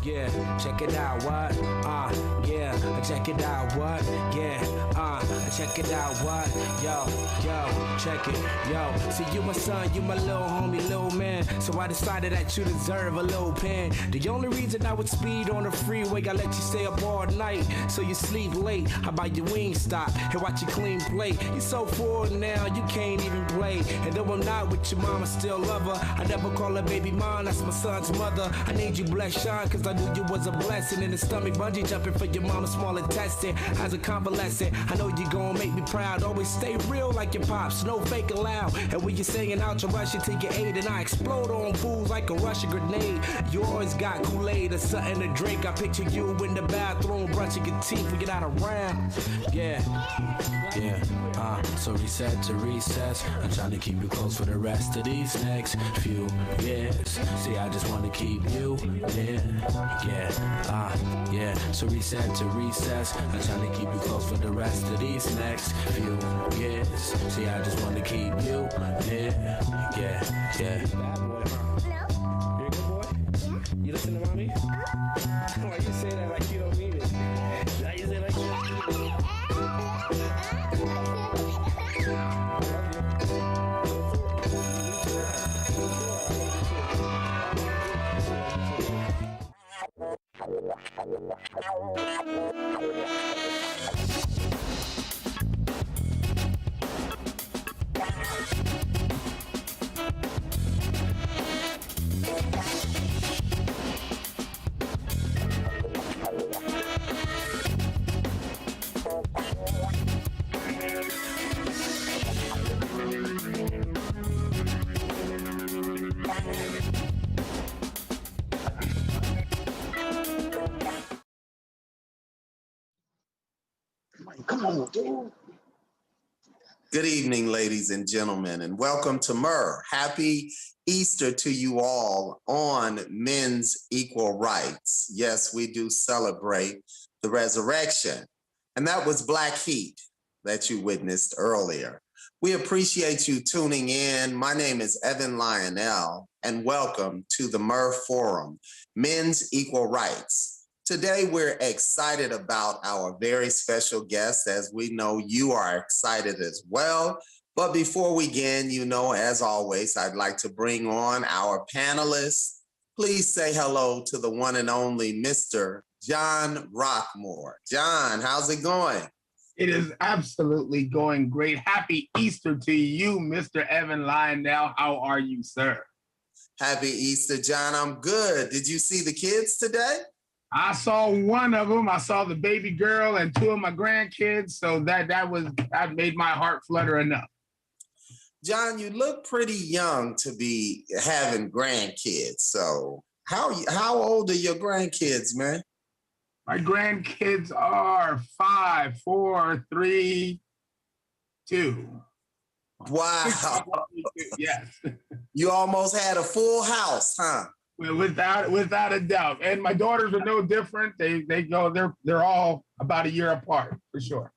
Yeah, check it out, what? Yeah, check it out, what? Yeah, check it out, what? Yo, check it, yo. See, you my son, you my little homie, little man. So I decided that you deserve a little pen. The only reason I would speed on the freeway, I let you stay up all night, so you sleep late. How about your wing stop and watch you clean plate? You so full now, you can't even play. And though I'm not with your mom, I still love her. I never call her baby mom, that's my son's mother. I need you blessed, Sean, cause I knew you was a blessing. In the stomach, bungee jumping for your mama's small intestine. As a convalescent, I know you gon' make me proud. Always stay real like your pops, no fake allowed. And when you're singing out, you rush it till you 8 and I explode on fools like a Russian grenade. You always got Kool-Aid or something to drink. I picture you in the bathroom brushing your teeth. We get out around. Yeah. So reset to recess. I'm trying to keep you close for the rest of these next few years. See, I just want to keep you near. Yeah. So reset to recess. I'm trying to keep you close for the rest of these next few years. See, I just want to keep you near. Yeah. Bad boy, huh? No. You're a good boy? Yeah. You listen to mommy? Why you say that like you don't mean it? Why you say like you don't mean it? Come on, dude. Good evening, ladies and gentlemen, and welcome to M.E.R. Happy Easter to you all on Men's Equal Rights. Yes, we do celebrate the resurrection. And that was Black Heat that you witnessed earlier. We appreciate you tuning in. My name is Lionel, and welcome to the M.E.R Forum, Men's Equal Rights. Today, we're excited about our very special guest, as we know you are excited as well. But before we begin, as always, I'd like to bring on our panelists. Please say hello to the one and only Mr. John Rockmore. John, how's it going? It is absolutely going great. Happy Easter to you, Mr. Evan Lionel. How are you, sir? Happy Easter, John. I'm good. Did you see the kids today? I saw one of them. I saw the baby girl and two of my grandkids. So that made my heart flutter enough. John, you look pretty young to be having grandkids. So how old are your grandkids, man? My grandkids are 5, 4, 3, 2. Wow. Yes. You almost had a full house, huh? Well, without a doubt. And my daughters are no different. They're all about a year apart, for sure.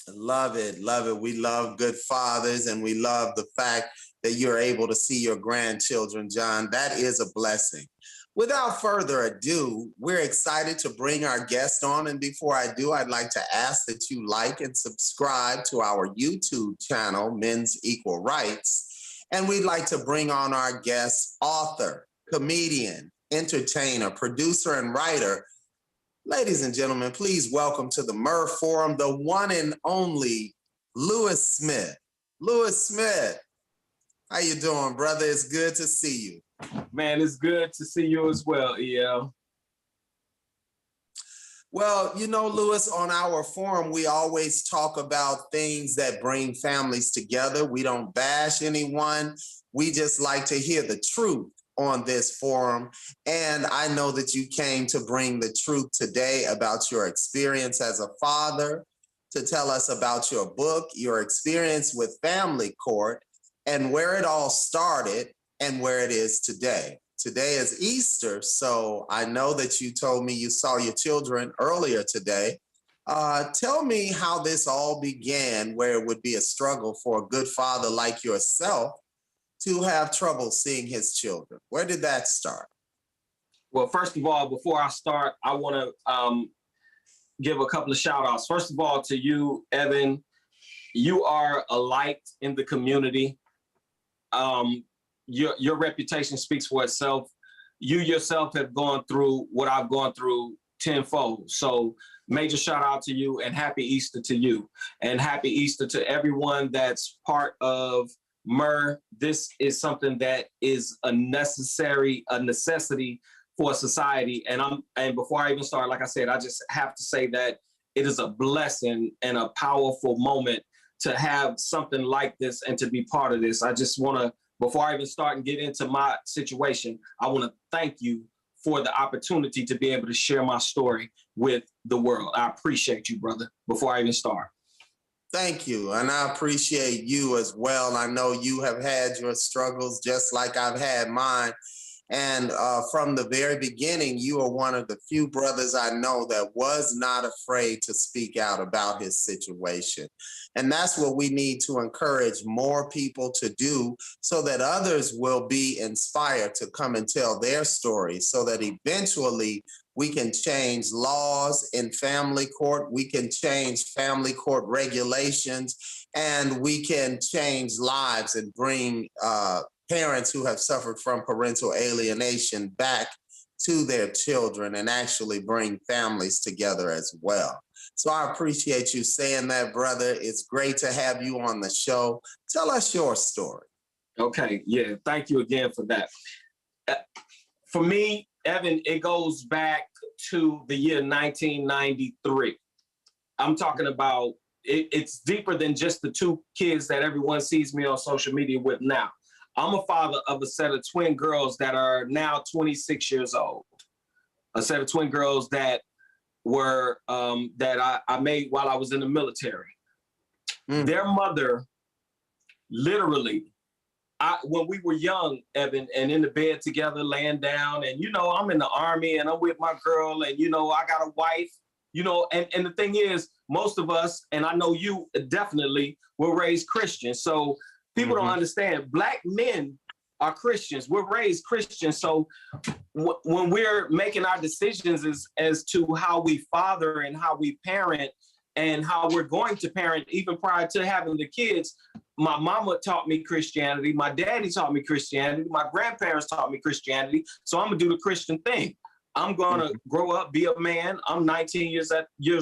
Love it. We love good fathers, and we love the fact that you're able to see your grandchildren, John. That is a blessing. Without further ado, we're excited to bring our guest on. And before I do, I'd like to ask that you like and subscribe to our YouTube channel, Men's Equal Rights. And we'd like to bring on our guest, author, comedian, entertainer, producer, and writer. Ladies and gentlemen, please welcome to the M.E.R Forum, the one and only Lewis Smith. Lewis Smith, how you doing, brother? It's good to see you. Man, it's good to see you as well, EL. Well, Lewis, on our forum, we always talk about things that bring families together. We don't bash anyone. We just like to hear the truth on this forum. And I know that you came to bring the truth today about your experience as a father, to tell us about your book, your experience with family court, and where it all started and where it is today. Today is Easter, so I know that you told me you saw your children earlier today. Tell me how this all began, where it would be a struggle for a good father like yourself to have trouble seeing his children. Where did that start? Well, first of all, before I start, I want to give a couple of shout outs. First of all, to you, Evan, you are a light in the community. Your reputation speaks for itself. You yourself have gone through what I've gone through tenfold. So major shout out to you and happy Easter to you. And happy Easter to everyone that's part of M.E.R. This is something that is a necessity for society. And before I even start, like I said, I just have to say that it is a blessing and a powerful moment to have something like this and to be part of this. I just want to, before I even start and get into my situation, I want to thank you for the opportunity to be able to share my story with the world. I appreciate you, brother, before I even start. Thank you. And I appreciate you as well. I know you have had your struggles just like I've had mine. And from the very beginning, you are one of the few brothers I know that was not afraid to speak out about his situation. And that's what we need to encourage more people to do so that others will be inspired to come and tell their story so that eventually we can change laws in family court, we can change family court regulations, and we can change lives and bring parents who have suffered from parental alienation back to their children and actually bring families together as well. So I appreciate you saying that, brother. It's great to have you on the show. Tell us your story. Okay, yeah, thank you again for that. For me, Evan, it goes back to the year 1993. I'm talking about, it's deeper than just the two kids that everyone sees me on social media with now. I'm a father of a set of twin girls that are now 26 years old. A set of twin girls that were that I made while I was in the military. Their mother, literally, when we were young, Evan, and in the bed together, laying down, and I'm in the Army and I'm with my girl, and I got a wife, and the thing is, most of us, and I know you definitely, were raised Christian. So people don't understand. Black men are Christians. We're raised Christians. So when we're making our decisions as to how we father and how we parent and how we're going to parent, even prior to having the kids, my mama taught me Christianity. My daddy taught me Christianity. My grandparents taught me Christianity. So I'm going to do the Christian thing. I'm going to grow up, be a man. I'm 19 years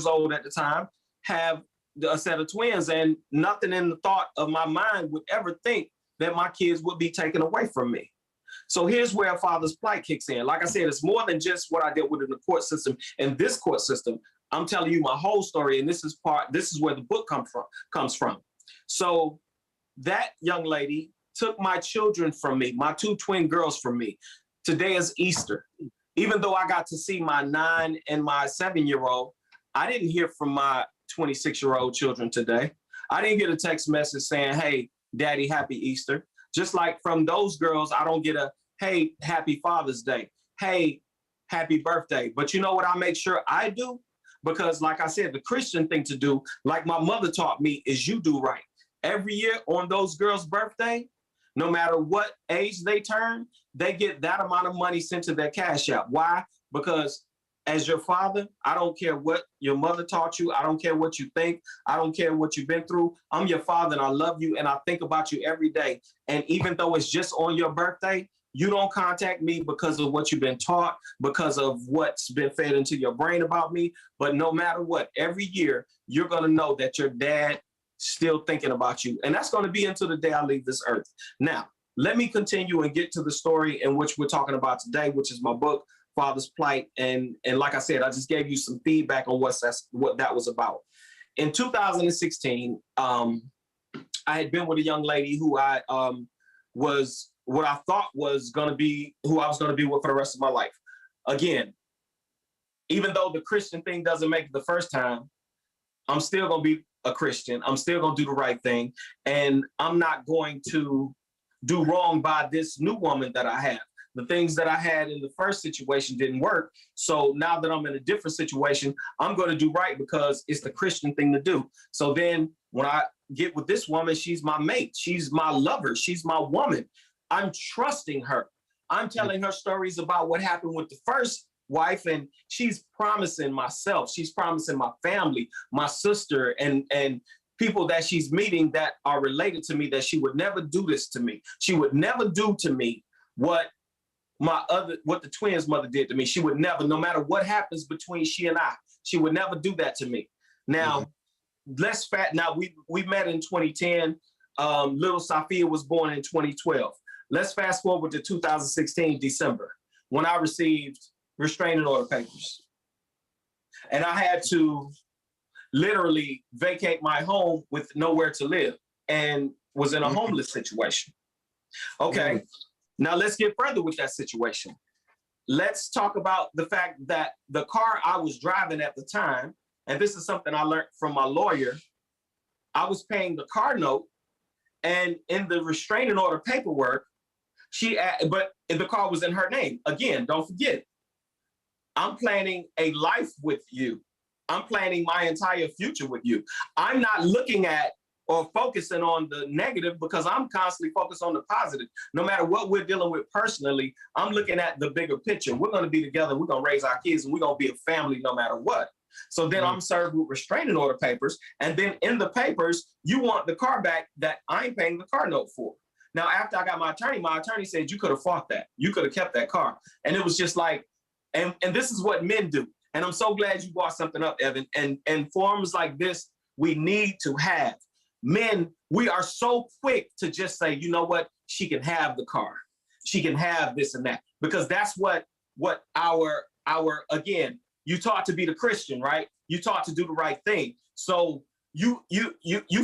old at the time, have a set of twins, and nothing in the thought of my mind would ever think that my kids would be taken away from me. So here's where a father's plight kicks in. Like I said, it's more than just what I dealt with in the court system. And this court system, I'm telling you my whole story, and this is where the book comes from. So that young lady took my children from me, my two twin girls from me. Today is Easter. Even though I got to see my 9 and my 7-year-old, I didn't hear from my 26-year-old children today. I didn't get a text message saying, hey, Daddy, happy Easter. Just like from those girls, I don't get a, hey, happy Father's Day. Hey, happy birthday. But you know what I make sure I do? Because like I said, the Christian thing to do, like my mother taught me, is you do right. Every year on those girls' birthday, no matter what age they turn, they get that amount of money sent to their cash app. Why? Because as your father, I don't care what your mother taught you. I don't care what you think. I don't care what you've been through. I'm your father and I love you and I think about you every day. And even though it's just on your birthday, you don't contact me because of what you've been taught, because of what's been fed into your brain about me. But no matter what, every year, you're going to know that your dad still thinking about you. And that's going to be until the day I leave this earth. Now, let me continue and get to the story in which we're talking about today, which is my book, Father's Plight. And like I said, I just gave you some feedback on what that was about. In 2016, I had been with a young lady who I was what I thought was going to be who I was going to be with for the rest of my life. Again, even though the Christian thing doesn't make it the first time, I'm still going to be a Christian. I'm still going to do the right thing. And I'm not going to do wrong by this new woman that I have. The things that I had in the first situation didn't work. So now that I'm in a different situation, I'm going to do right because it's the Christian thing to do. So then when I get with this woman, she's my mate. She's my lover. She's my woman. I'm trusting her. I'm telling her stories about what happened with the first wife, and she's promising myself, she's promising my family, my sister, and people that she's meeting that are related to me, that she would never do this to me. She would never do to me what the twins' mother did to me. She would never, no matter what happens between she and I, she would never do that to me. Now, we met in 2010. Little Sophia was born in 2012. Let's fast forward to 2016, December, when I received restraining order papers. And I had to literally vacate my home with nowhere to live and was in a homeless situation. Okay, now let's get further with that situation. Let's talk about the fact that the car I was driving at the time, and this is something I learned from my lawyer, I was paying the car note, and in the restraining order paperwork, but the car was in her name. Again, don't forget, I'm planning a life with you. I'm planning my entire future with you. I'm not looking at or focusing on the negative because I'm constantly focused on the positive. No matter what we're dealing with personally, I'm looking at the bigger picture. We're going to be together. We're going to raise our kids, and we're going to be a family no matter what. So then I'm served with restraining order papers. And then in the papers, you want the car back that I'm paying the car note for. Now, after I got my attorney said, you could have fought that. You could have kept that car. And it was just like, and this is what men do. And I'm so glad you brought something up, Evan. And forums like this, we need to have. Men, we are so quick to just say, you know what? She can have the car. She can have this and that. Because that's what our again, you taught to be the Christian, right? You taught to do the right thing. So you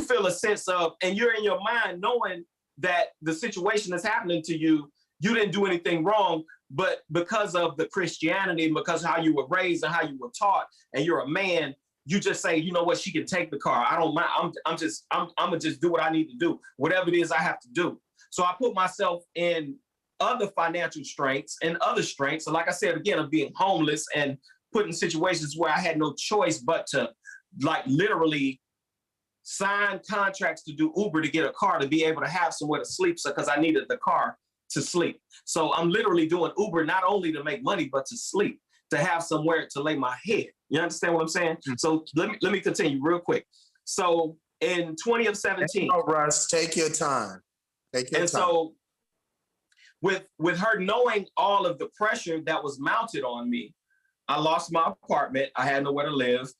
feel a sense of, and you're in your mind knowing that the situation that's happening to you, you didn't do anything wrong, but because of the Christianity, because how you were raised and how you were taught, and you're a man, you just say, you know what, she can take the car. I don't mind. I'm gonna just do what I need to do, whatever it is I have to do. So I put myself in other financial strengths and other strengths. So like I said, again, of being homeless and put in situations where I had no choice but to like literally sign contracts to do Uber to get a car to be able to have somewhere to sleep, so because I needed the car to sleep. So I'm literally doing Uber not only to make money, but to sleep, to have somewhere to lay my head. You understand what I'm saying? Mm-hmm. So let me continue real quick. So in 2017, no rush, take your time. So with her knowing all of the pressure that was mounted on me, I lost my apartment. I had nowhere to live.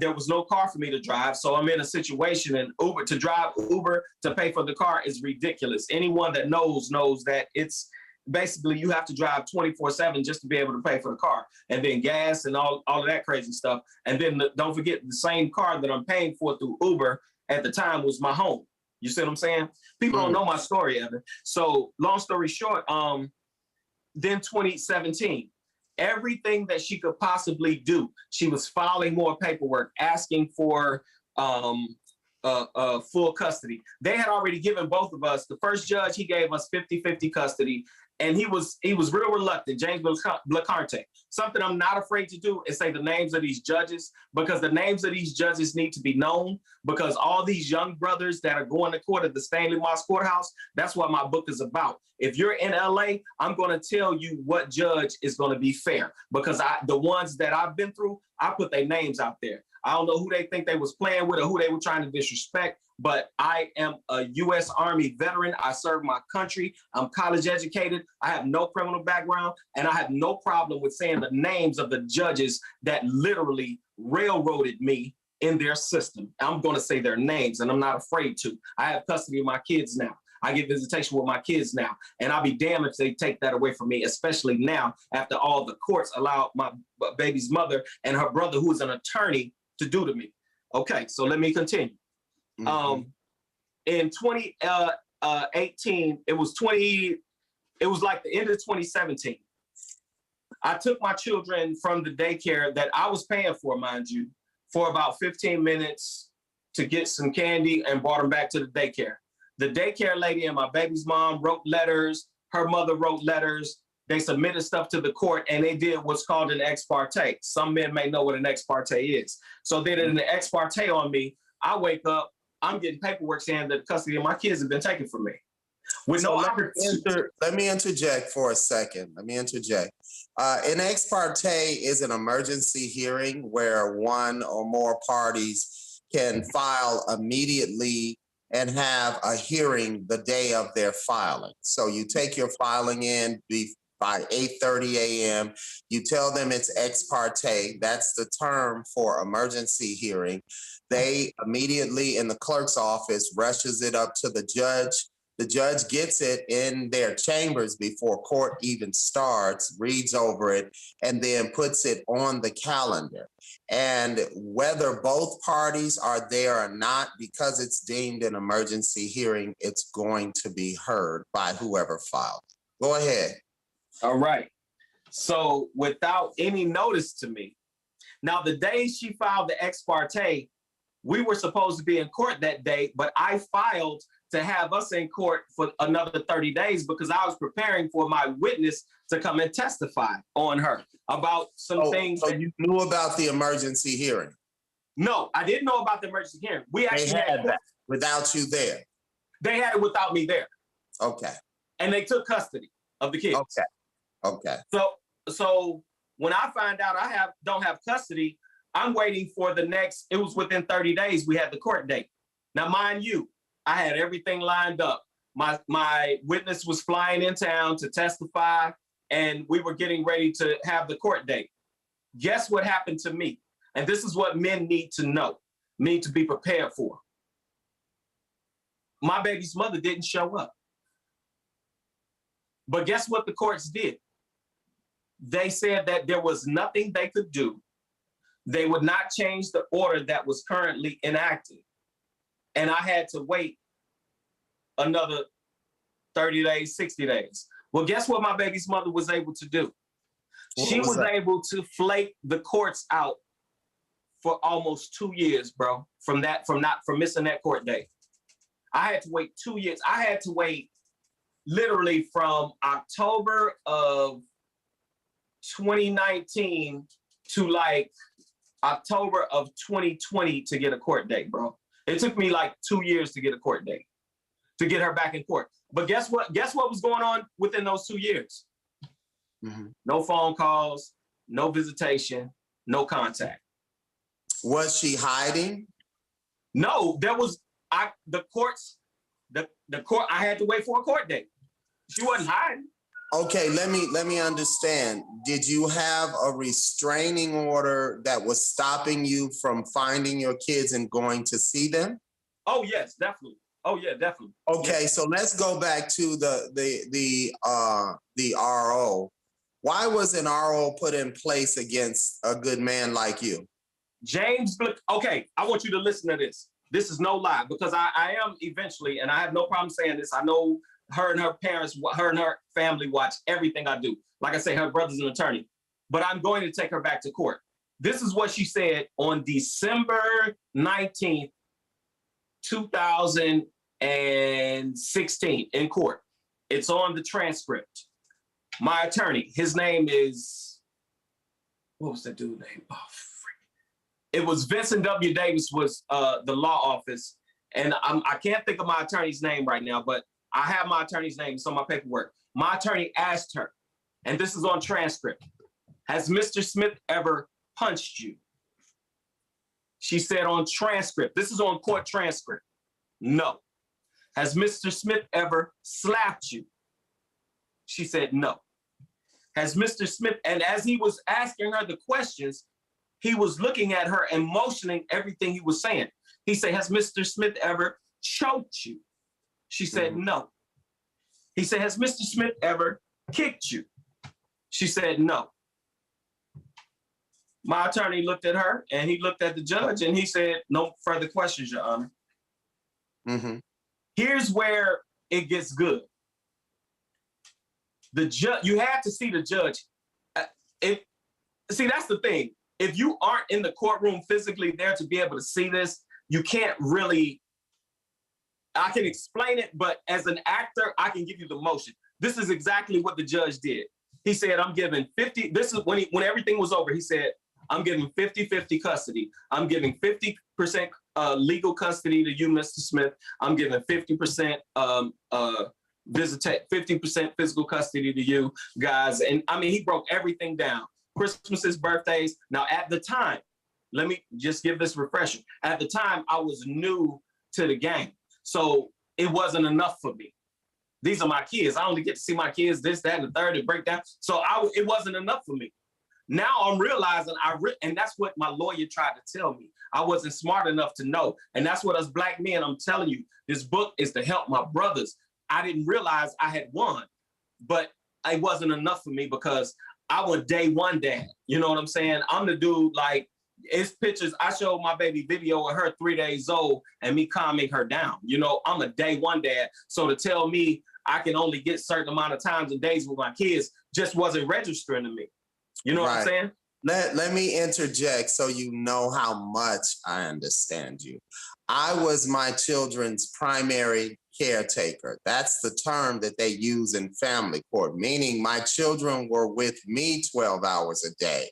There was no car for me to drive. So I'm in a situation, and Uber to pay for the car is ridiculous. Anyone that knows that it's basically you have to drive 24/7 just to be able to pay for the car, and then gas and all of that crazy stuff. And then don't forget, the same car that I'm paying for through Uber at the time was my home. You see what I'm saying? People don't know my story, Evan. So long story short, then 2017, everything that she could possibly do, she was filing more paperwork, asking for full custody. They had already given both of us, the first judge, he gave us 50-50 custody, and he was real reluctant, James Blacarte. Something I'm not afraid to do is say the names of these judges, because the names of these judges need to be known, because all these young brothers that are going to court at the Stanley Moss Courthouse, that's what my book is about. If you're in LA, I'm going to tell you what judge is going to be fair, because the ones that I've been through, I put their names out there. I don't know who they think they was playing with or who they were trying to disrespect, but I am a U.S. Army veteran. I serve my country. I'm college educated. I have no criminal background, and I have no problem with saying the names of the judges that literally railroaded me in their system. I'm going to say their names, and I'm not afraid to. I have custody of my kids now. I get visitation with my kids now, and I'll be damned if they take that away from me, especially now after all the courts allowed my baby's mother and her brother, who is an attorney, to do to me. Okay, so let me continue. Mm-hmm. In 2018, it was like the end of 2017. I took my children from the daycare that I was paying for, mind you, for about 15 minutes to get some candy, and brought them back to the daycare. The daycare lady and my baby's mom wrote letters. Her mother wrote letters. They submitted stuff to the court, and they did what's called an ex parte. Some men may know what an ex parte is. So they did an ex parte on me. I wake up, I'm getting paperwork saying that custody of my kids have been taken from me. with So no let opportunity. let me interject for a second. Let me interject. An ex parte is an emergency hearing where one or more parties can file immediately and have a hearing the day of their filing. So you take your filing in by 8:30 a.m. You tell them it's ex parte. That's the term for emergency hearing. They immediately in the clerk's office rushes it up to the judge. The judge gets it in their chambers before court even starts, reads over it, and then puts it on the calendar. And whether both parties are there or not, because it's deemed an emergency hearing, it's going to be heard by whoever filed. Go ahead. All right. So without any notice to me, now the day she filed the ex parte, we were supposed to be in court that day, but I filed to have us in court for another 30 days because I was preparing for my witness to come and testify on her about some things. So you knew about the emergency hearing? No, I didn't know about the emergency hearing. We actually had that without you there? They had it without me there. Okay. And they took custody of the kids. Okay. So when I find out I don't have custody, I'm waiting for the next, it was within 30 days we had the court date. Now, mind you, I had everything lined up. My witness was flying in town to testify, and we were getting ready to have the court date. Guess what happened to me? And this is what men need to know, need to be prepared for. My baby's mother didn't show up. But guess what the courts did? They said that there was nothing they could do. They would not change the order that was currently enacted. And I had to wait another 30 days, 60 days. Well, guess what my baby's mother was able to do? She was able to flake the courts out for almost 2 years, bro, from missing that court date. I had to wait 2 years. I had to wait literally from October of 2019 to like October of 2020 to get a court date, bro. It took me like 2 years to get a court date, to get her back in court. But guess what? Guess what was going on within those 2 years? Mm-hmm. No phone calls, no visitation, no contact. Was she hiding? No, there was the court. I had to wait for a court date. She wasn't hiding. Okay, let me understand. Did you have a restraining order that was stopping you from finding your kids and going to see them? Oh yes, definitely. Oh yeah, definitely. Okay, yes. So let's go back to the RO. Why was an RO put in place against a good man like you? Okay, I want you to listen to this. This is no lie, because I am eventually, and I have no problem saying this. I know her and her parents, her and her family watch everything I do. Like I say, her brother's an attorney, but I'm going to take her back to court. This is what she said on December 19th, 2016 in court. It's on the transcript. My attorney, his name is, what was that dude's name? Oh, freak. It was Vincent W. Davis was the law office. And I can't think of my attorney's name right now, but I have my attorney's name. It's on my paperwork. My attorney asked her, and this is on transcript, has Mr. Smith ever punched you? She said on transcript, this is on court transcript, no. Has Mr. Smith ever slapped you? She said no. Has Mr. Smith, and as he was asking her the questions, he was looking at her and motioning everything he was saying. He said, has Mr. Smith ever choked you? She said, no. He said, has Mr. Smith ever kicked you? She said, no. My attorney looked at her and he looked at the judge and he said, no further questions, Your Honor. Mm-hmm. Here's where it gets good. The judge, you have to see the judge. See, that's the thing. If you aren't in the courtroom physically there to be able to see this, you can't really, I can explain it, but as an actor, I can give you the motion. This is exactly what the judge did. He said, I'm giving 50, this is when everything was over, he said, I'm giving 50-50 custody. I'm giving 50% legal custody to you, Mr. Smith. I'm giving 50% visitate 50% physical custody to you guys. And I mean, he broke everything down. Christmases, birthdays. Now, at the time, let me just give this refresher. At the time, I was new to the game. So it wasn't enough for me. These are my kids. I only get to see my kids, this, that, and the third, and break down. So it wasn't enough for me. Now I'm realizing and that's what my lawyer tried to tell me. I wasn't smart enough to know. And that's what us black men, I'm telling you, this book is to help my brothers. I didn't realize I had won, but it wasn't enough for me because I was day one dad. You know what I'm saying? I'm the dude, like, it's pictures. I showed my baby video of her 3 days old and me calming her down. You know, I'm a day one dad. So to tell me I can only get certain amount of times and days with my kids just wasn't registering to me. You know what I'm saying? Let me interject so you know how much I understand you. I was my children's primary caretaker. That's the term that they use in family court, meaning my children were with me 12 hours a day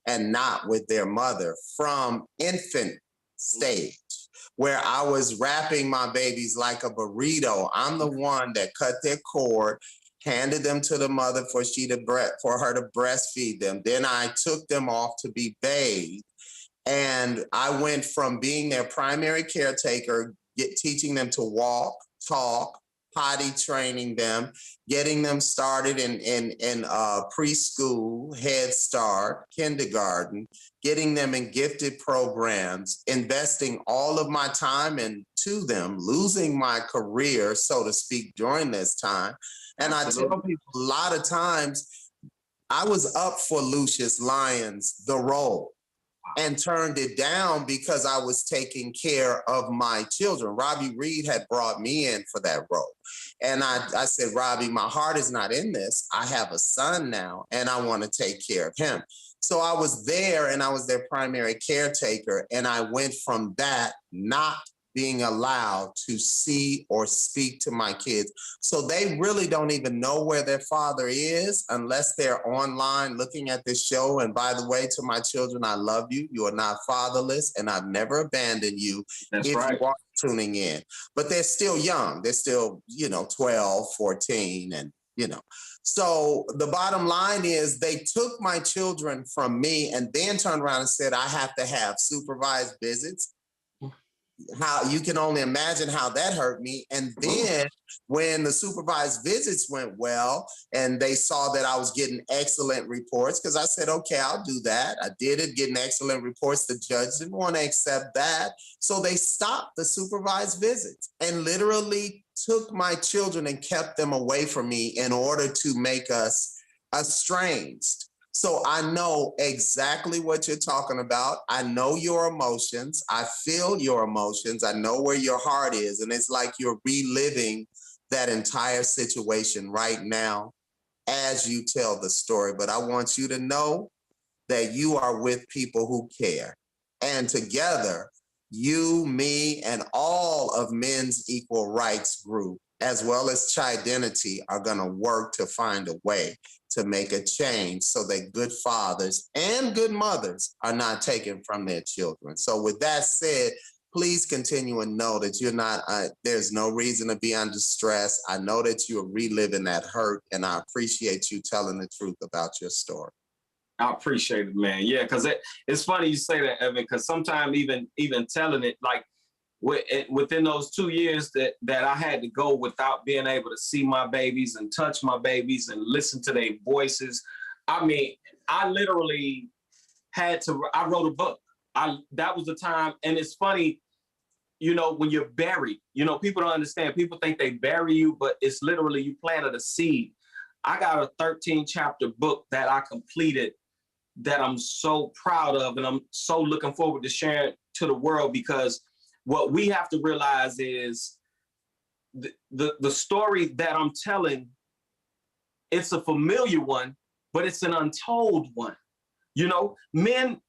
and not with their mother from infant stage, where I was wrapping my babies like a burrito. I'm the one that cut their cord, handed them to the mother for her to breastfeed them. Then I took them off to be bathed. And I went from being their primary caretaker, teaching them to walk, talk, potty training them, getting them started in preschool, Head Start, kindergarten, getting them in gifted programs, investing all of my time into them, losing my career, so to speak, during this time. And I tell people a lot of times, I was up for Lucius Lyons, the role, and turned it down because I was taking care of my children. Robbie Reed had brought me in for that role. And I said, Robbie, my heart is not in this. I have a son now, and I want to take care of him. So I was there, and I was their primary caretaker. And I went from that not being allowed to see or speak to my kids. So they really don't even know where their father is unless they're online looking at this show. And by the way, to my children, I love you. You are not fatherless, and I've never abandoned you. That's if right. You are tuning in. But they're still young. They're still, 12, 14, and, So the bottom line is they took my children from me and then turned around and said, I have to have supervised visits. How you can only imagine how that hurt me. And then when the supervised visits went well and they saw that I was getting excellent reports, because I said, okay, I'll do that. I did it, getting excellent reports. The judge didn't want to accept that. So they stopped the supervised visits and literally took my children and kept them away from me in order to make us estranged. So I know exactly what you're talking about. I know your emotions. I feel your emotions. I know where your heart is. And it's like you're reliving that entire situation right now as you tell the story. But I want you to know that you are with people who care. And together, you, me, and all of Men's Equal Rights Group, as well as Chidenity, are going to work to find a way to make a change so that good fathers and good mothers are not taken from their children. So with that said, please continue and know that you're not, there's no reason to be under stress. I know that you're reliving that hurt, and I appreciate you telling the truth about your story. I appreciate it, man. Yeah, because it's funny you say that, Evan, because sometimes even telling it, like, within those 2 years that I had to go without being able to see my babies and touch my babies and listen to their voices. I mean, I literally I wrote a book. That was the time. And it's funny, when you're buried, people don't understand. People think they bury you, but it's literally you planted a seed. I got a 13-chapter book that I completed that I'm so proud of, and I'm so looking forward to sharing to the world, because what we have to realize is the story that I'm telling, it's a familiar one, but it's an untold one. Men,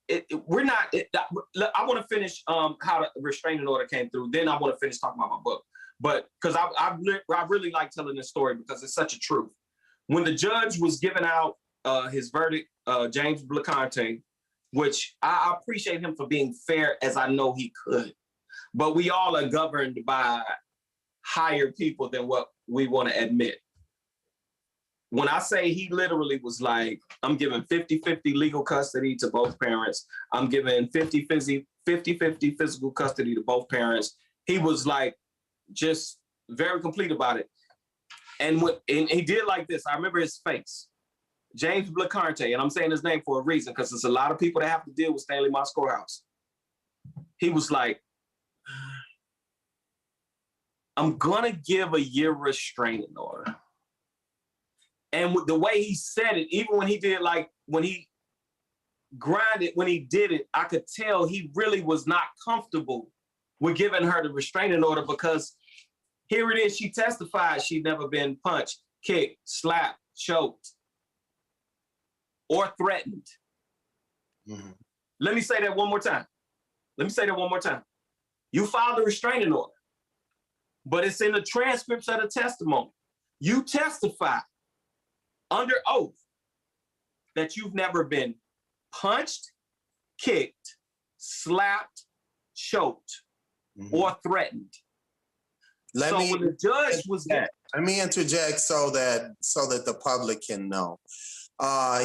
we're not, I want to finish how the restraining order came through. Then I want to finish talking about my book. But because I really like telling this story because it's such a truth. When the judge was giving out his verdict, James Bleconte, which I appreciate him for being fair as I know he could. But we all are governed by higher people than what we want to admit. When I say he literally was like, I'm giving 50-50 legal custody to both parents. I'm giving 50-50 physical custody to both parents. He was like, just very complete about it. And he did like this. I remember his face. James Blacarte, and I'm saying his name for a reason, because there's a lot of people that have to deal with Stanley Moss Courthouse. He was like, I'm gonna give a year restraining order. And with the way he said it, even when he did, like, when he grinded, when he did it, I could tell he really was not comfortable with giving her the restraining order, because here it is, she testified she'd never been punched, kicked, slapped, choked, or threatened. Mm-hmm. Let me say that one more time. You filed a restraining order, but it's in the transcripts of the testimony. You testified under oath that you've never been punched, kicked, slapped, choked, or threatened. When the judge was there. Let me interject so that the public can know.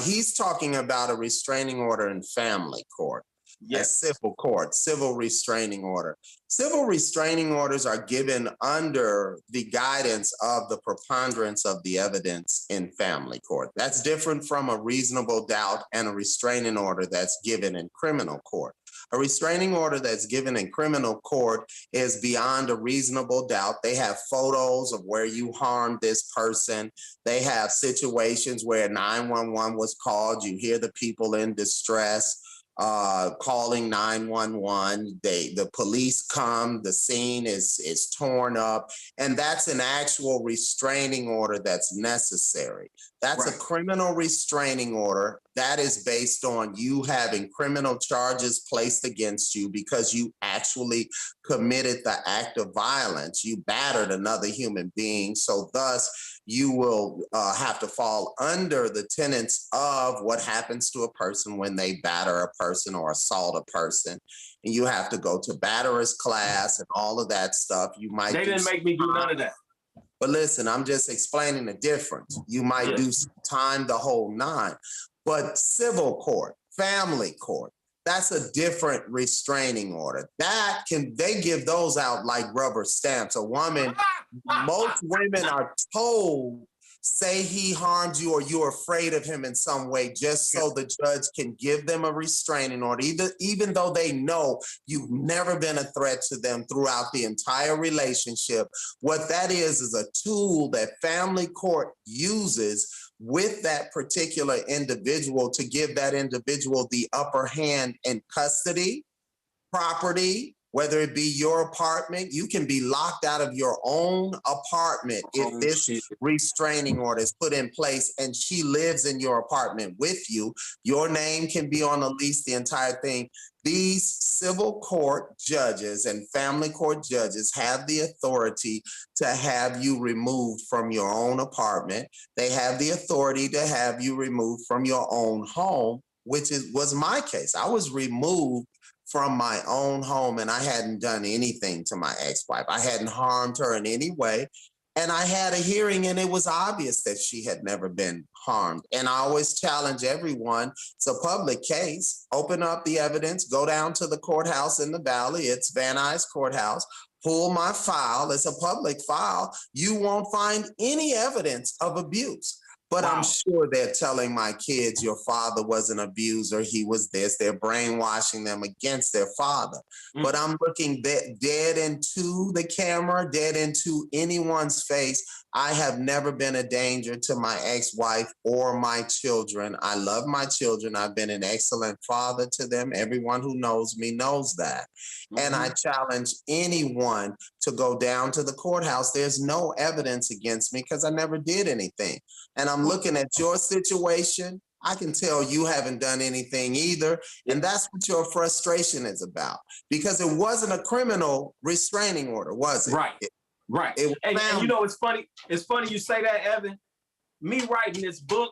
He's talking about a restraining order in family court. Yes. A civil court, civil restraining order. Civil restraining orders are given under the guidance of the preponderance of the evidence in family court. That's different from a reasonable doubt and a restraining order that's given in criminal court. A restraining order that's given in criminal court is beyond a reasonable doubt. They have photos of where you harmed this person. They have situations where 911 was called. You hear the people in distress calling 911. The police come, the scene is torn up, and that's an actual restraining order that's necessary. That's right. A criminal restraining order that is based on you having criminal charges placed against you because you actually committed the act of violence. You battered another human being, so thus you will have to fall under the tenets of what happens to a person when they batter a person or assault a person. And you have to go to batterers class and all of that stuff. You might They didn't make me do none of that. But listen, I'm just explaining the difference. You might do time the whole nine. But civil court, family court, that's a different restraining order. They give those out like rubber stamps. A woman, most women are told, say he harmed you or you're afraid of him in some way, just so the judge can give them a restraining order, even though they know you've never been a threat to them throughout the entire relationship. What that is a tool that family court uses with that particular individual to give that individual the upper hand in custody, property, whether it be your apartment. You can be locked out of your own apartment if this restraining order is put in place and she lives in your apartment with you. Your name can be on the lease, the entire thing. These civil court judges and family court judges have the authority to have you removed from your own apartment. They have the authority to have you removed from your own home, which was my case. I was removed from my own home and I hadn't done anything to my ex-wife. I hadn't harmed her in any way. And I had a hearing and it was obvious that she had never been harmed. And I always challenge everyone, it's a public case, open up the evidence, go down to the courthouse in the Valley, it's Van Nuys Courthouse, pull my file, it's a public file. You won't find any evidence of abuse. But wow. I'm sure they're telling my kids, your father was an abuser, he was this. They're brainwashing them against their father. Mm. But I'm looking dead into the camera, dead into anyone's face. I have never been a danger to my ex-wife or my children. I love my children. I've been an excellent father to them. Everyone who knows me knows that. Mm-hmm. And I challenge anyone to go down to the courthouse. There's no evidence against me because I never did anything. And I'm looking at your situation. I can tell you haven't done anything either. And that's what your frustration is about. Because it wasn't a criminal restraining order, was it? Right. Right. And you know, it's funny you say that, Evan. Me writing this book,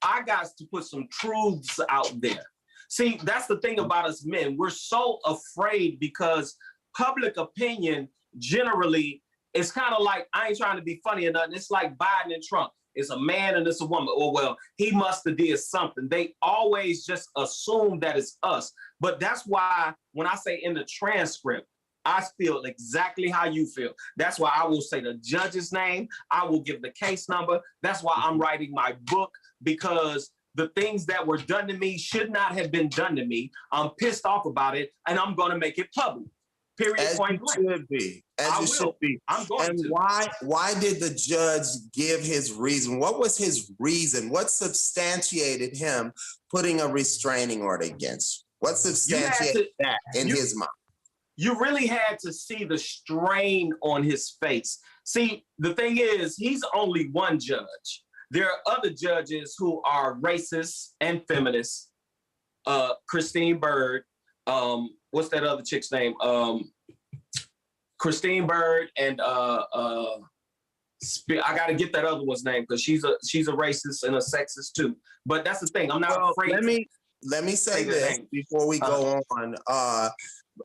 I got to put some truths out there. See, that's the thing about us men. We're so afraid because public opinion generally it's kind of like, I ain't trying to be funny or nothing. It's like Biden and Trump. It's a man and it's a woman. Oh, well, he must have did something. They always just assume that it's us. But that's why when I say in the transcript, I feel exactly how you feel. That's why I will say the judge's name. I will give the case number. That's why I'm writing my book, because the things that were done to me should not have been done to me. I'm pissed off about it, and I'm going to make it public. Period. As point you blank. should be. As you should be. I'm going and to. why did the judge give his reason? What was his reason? What substantiated him putting a restraining order against you? What substantiated that in his mind? You really had to see the strain on his face. See, the thing is, he's only one judge. There are other judges who are racist and feminists. Christine Bird, what's that other chick's name? Christine Bird, and I got to get that other one's name, because she's a racist and a sexist too. But that's the thing. I'm not afraid. Let me say this before we go on.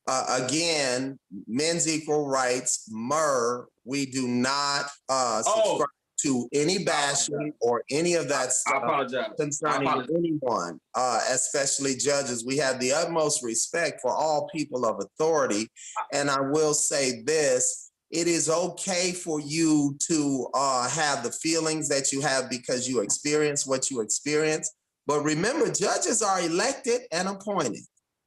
Again, Men's Equal Rights, M.E.R, we do not subscribe to any bashing or any of that stuff concerning anyone, especially judges. We have the utmost respect for all people of authority. And I will say this, it is okay for you to have the feelings that you have because you experience what you experience. But remember, judges are elected and appointed.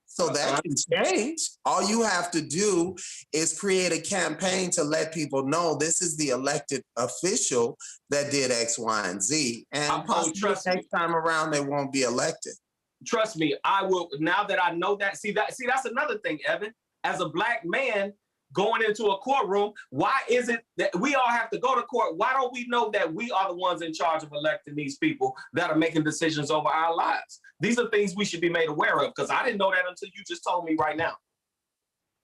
So that can change. All you have to do is create a campaign to let people know this is the elected official that did X, Y, and Z. And next time around, they won't be elected. Trust me, I will. Now that I know that, see, that's another thing, Evan. As a Black man going into a courtroom, why is it that we all have to go to court? Why don't we know that we are the ones in charge of electing these people that are making decisions over our lives? These are things we should be made aware of, because I didn't know that until you just told me right now.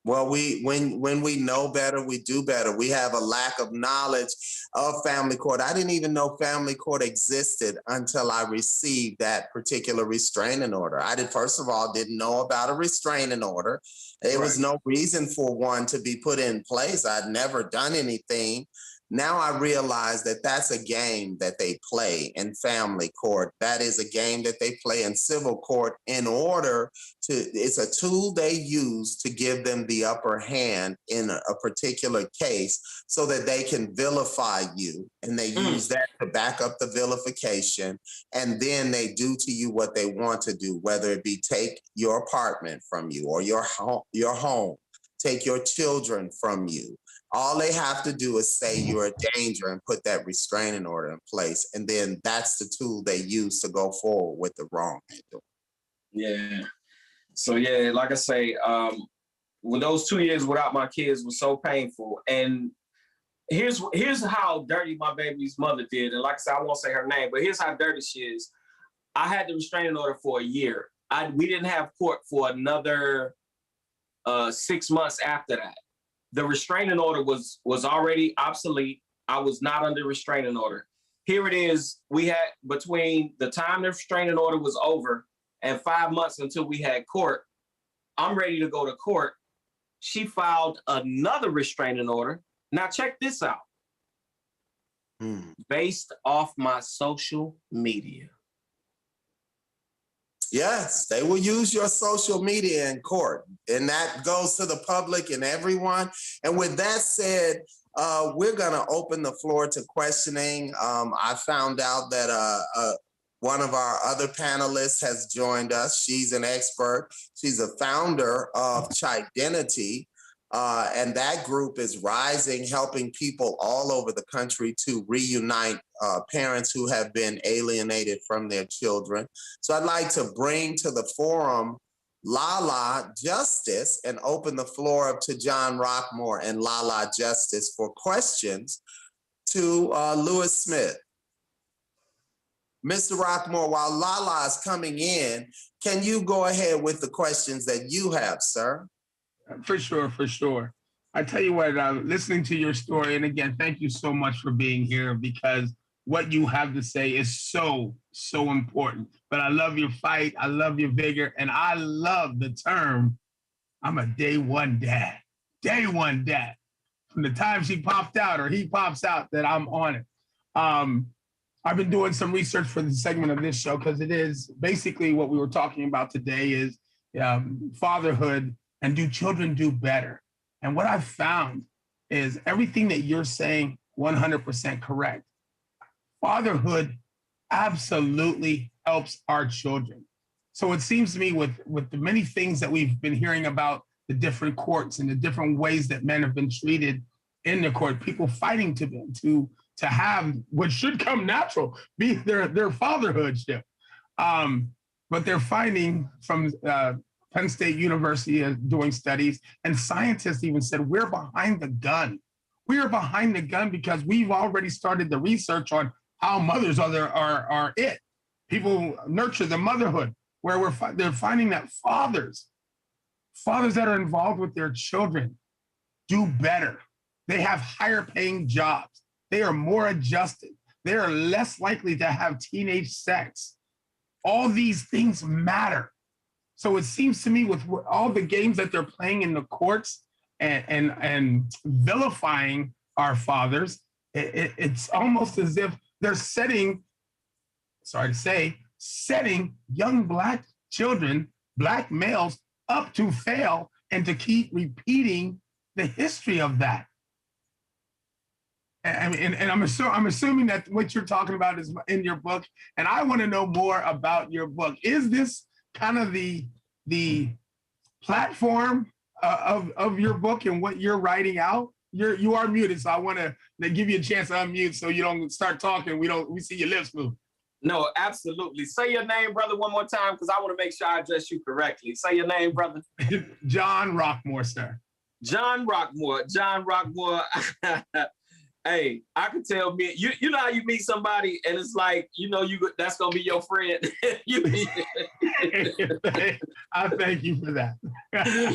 Well, when we know better, we do better. We have a lack of knowledge of family court. I didn't even know family court existed until I received that particular restraining order. First of all, didn't know about a restraining order. There was no reason for one to be put in place. I'd never done anything. Now I realize that that's a game that they play in family court. That is a game that they play in civil court in order to, it's a tool they use to give them the upper hand in a particular case so that they can vilify you. And they use that to back up the vilification. And then they do to you what they want to do, whether it be take your apartment from you or your home, take your children from you. All they have to do is say you're a danger and put that restraining order in place. And then that's the tool they use to go forward with the wrong they do. Yeah. So, yeah, like I say, when those 2 years without my kids was so painful. And here's how dirty my baby's mother did. And like I said, I won't say her name, but here's how dirty she is. I had the restraining order for a year. We didn't have court for another 6 months after that. The restraining order was already obsolete. I was not under restraining order. Here it is. We had, between the time the restraining order was over and 5 months until we had court, I'm ready to go to court. She filed another restraining order. Now check this out. Based off my social media. Yes, they will use your social media in court, and that goes to the public and everyone. And with that said, we're going to open the floor to questioning. I found out that one of our other panelists has joined us. She's an expert. She's a founder of Chidenity, and that group is rising, helping people all over the country to reunite parents who have been alienated from their children. So I'd like to bring to the forum Lala Justice and open the floor up to John Rockmore and Lala Justice for questions to Lewis Smith. Mr. Rockmore, while Lala is coming in, can you go ahead with the questions that you have, sir? For sure. I tell you what, listening to your story, and again, thank you so much for being here, because what you have to say is so important. But I love your fight, I love your vigor, and I love the term, I'm a day one dad. Day one dad. from the time she popped out or he pops out that I'm on it. I've been doing some research for the segment of this show because it is basically what we were talking about today is fatherhood and do children do better? And what I've found is everything that you're saying 100% correct. Fatherhood absolutely helps our children. So it seems to me with the many things that we've been hearing about the different courts and the different ways that men have been treated in the court, people fighting to have what should come natural, be their fatherhoodship. But they're finding from Penn State University doing studies, and scientists even said, we're behind the gun. We are behind the gun because we've already started the research on how mothers are it. People nurture the motherhood, where they're finding that fathers that are involved with their children do better. They have higher paying jobs. They are more adjusted. They are less likely to have teenage sex. All these things matter. So it seems to me with all the games that they're playing in the courts and vilifying our fathers, it's almost as if they're setting young Black children, Black males, up to fail and to keep repeating the history of that. And I'm assuming that what you're talking about is in your book, and I want to know more about your book. Is this kind of the platform of your book and what you're writing out? You are muted, so I want to give you a chance to unmute so you don't start talking. We see your lips move. No, absolutely. Say your name, brother, one more time, because I want to make sure I address you correctly. Say your name, brother. John Rockmore, sir. John Rockmore. Hey, I could tell me, you know how you meet somebody and it's like, that's going to be your friend. I thank you for that.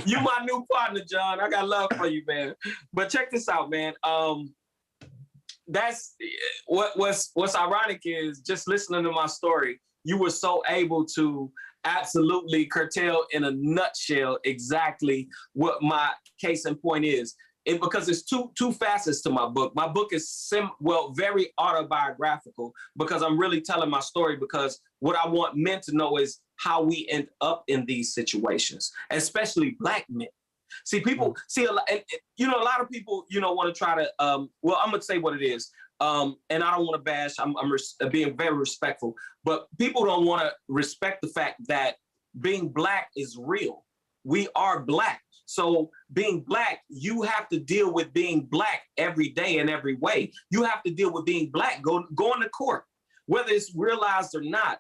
You my new partner, John. I got love for you, man. But check this out, man. That's what's ironic is just listening to my story, you were so able to absolutely curtail in a nutshell exactly what my case in point is. Because there's two facets to my book. My book is very autobiographical because I'm really telling my story, because what I want men to know is how we end up in these situations, especially Black men. See, people a lot of people, want to try to, I'm going to say what it is. And I don't want to bash, I'm being very respectful, but people don't want to respect the fact that being Black is real. We are Black. So being Black, you have to deal with being Black every day in every way. You have to deal with being Black, going to court, whether it's realized or not,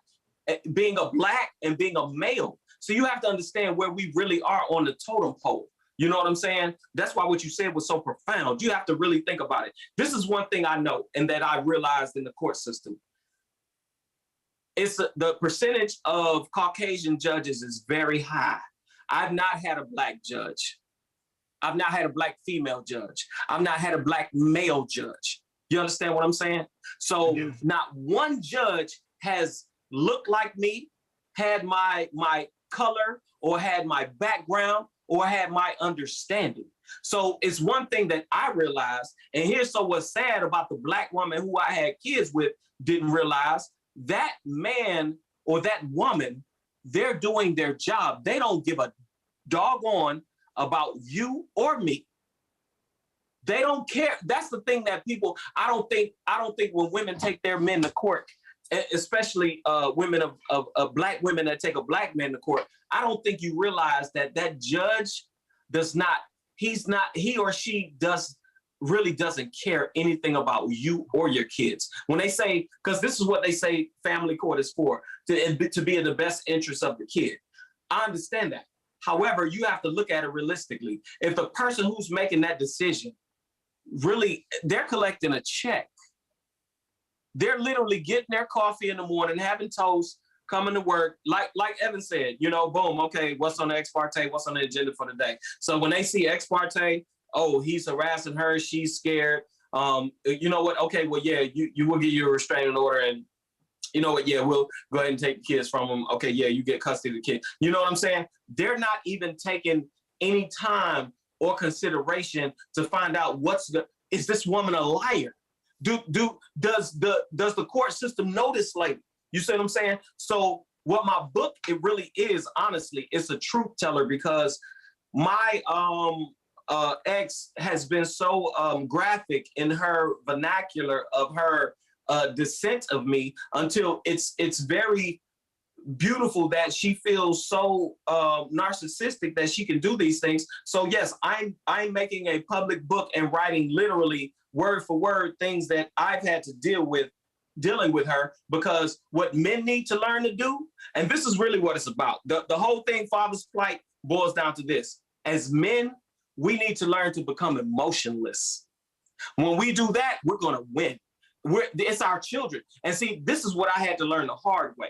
being a Black and being a male. So you have to understand where we really are on the totem pole. You know what I'm saying? That's why what you said was so profound. You have to really think about it. This is one thing I know and that I realized in the court system. It's the percentage of Caucasian judges is very high. I've not had a Black judge. I've not had a Black female judge. I've not had a Black male judge. You understand what I'm saying? So not one judge has looked like me, had my color, or had my background, or had my understanding. So it's one thing that I realized, and here's what's sad about the Black woman who I had kids with didn't realize, that man or that woman, they're doing their job. They don't give a doggone about you or me. They don't care. That's the thing that people, I don't think when women take their men to court, especially women of Black women that take a Black man to court, I don't think you realize that judge he or she really doesn't care anything about you or your kids. When they say, because this is what they say family court is for, to be in the best interest of the kid. I understand that. However, you have to look at it realistically. If the person who's making that decision, really, they're collecting a check. They're literally getting their coffee in the morning, having toast, coming to work. Like Evan said, boom, okay, what's on the ex parte? What's on the agenda for the day? So when they see ex parte, oh, he's harassing her, she's scared. You know what? Okay, well, yeah, you will get your restraining order, and you know what? Yeah, we'll go ahead and take the kids from him. Okay, yeah, you get custody of the kid. You know what I'm saying? They're not even taking any time or consideration to find out is this woman a liar? Does the court system know this lady? You see what I'm saying? So what my book, it really is, honestly, it's a truth teller, because my ex has been so graphic in her vernacular of her dissent of me, until it's very beautiful that she feels so narcissistic that she can do these things. So yes, I'm making a public book and writing literally word for word things that I've had to dealing with her, because what men need to learn to do, and this is really what it's about. The whole thing, Father's Plight, boils down to this. As men, we need to learn to become emotionless. When we do that, we're going to win. It's our children. And see, this is what I had to learn the hard way.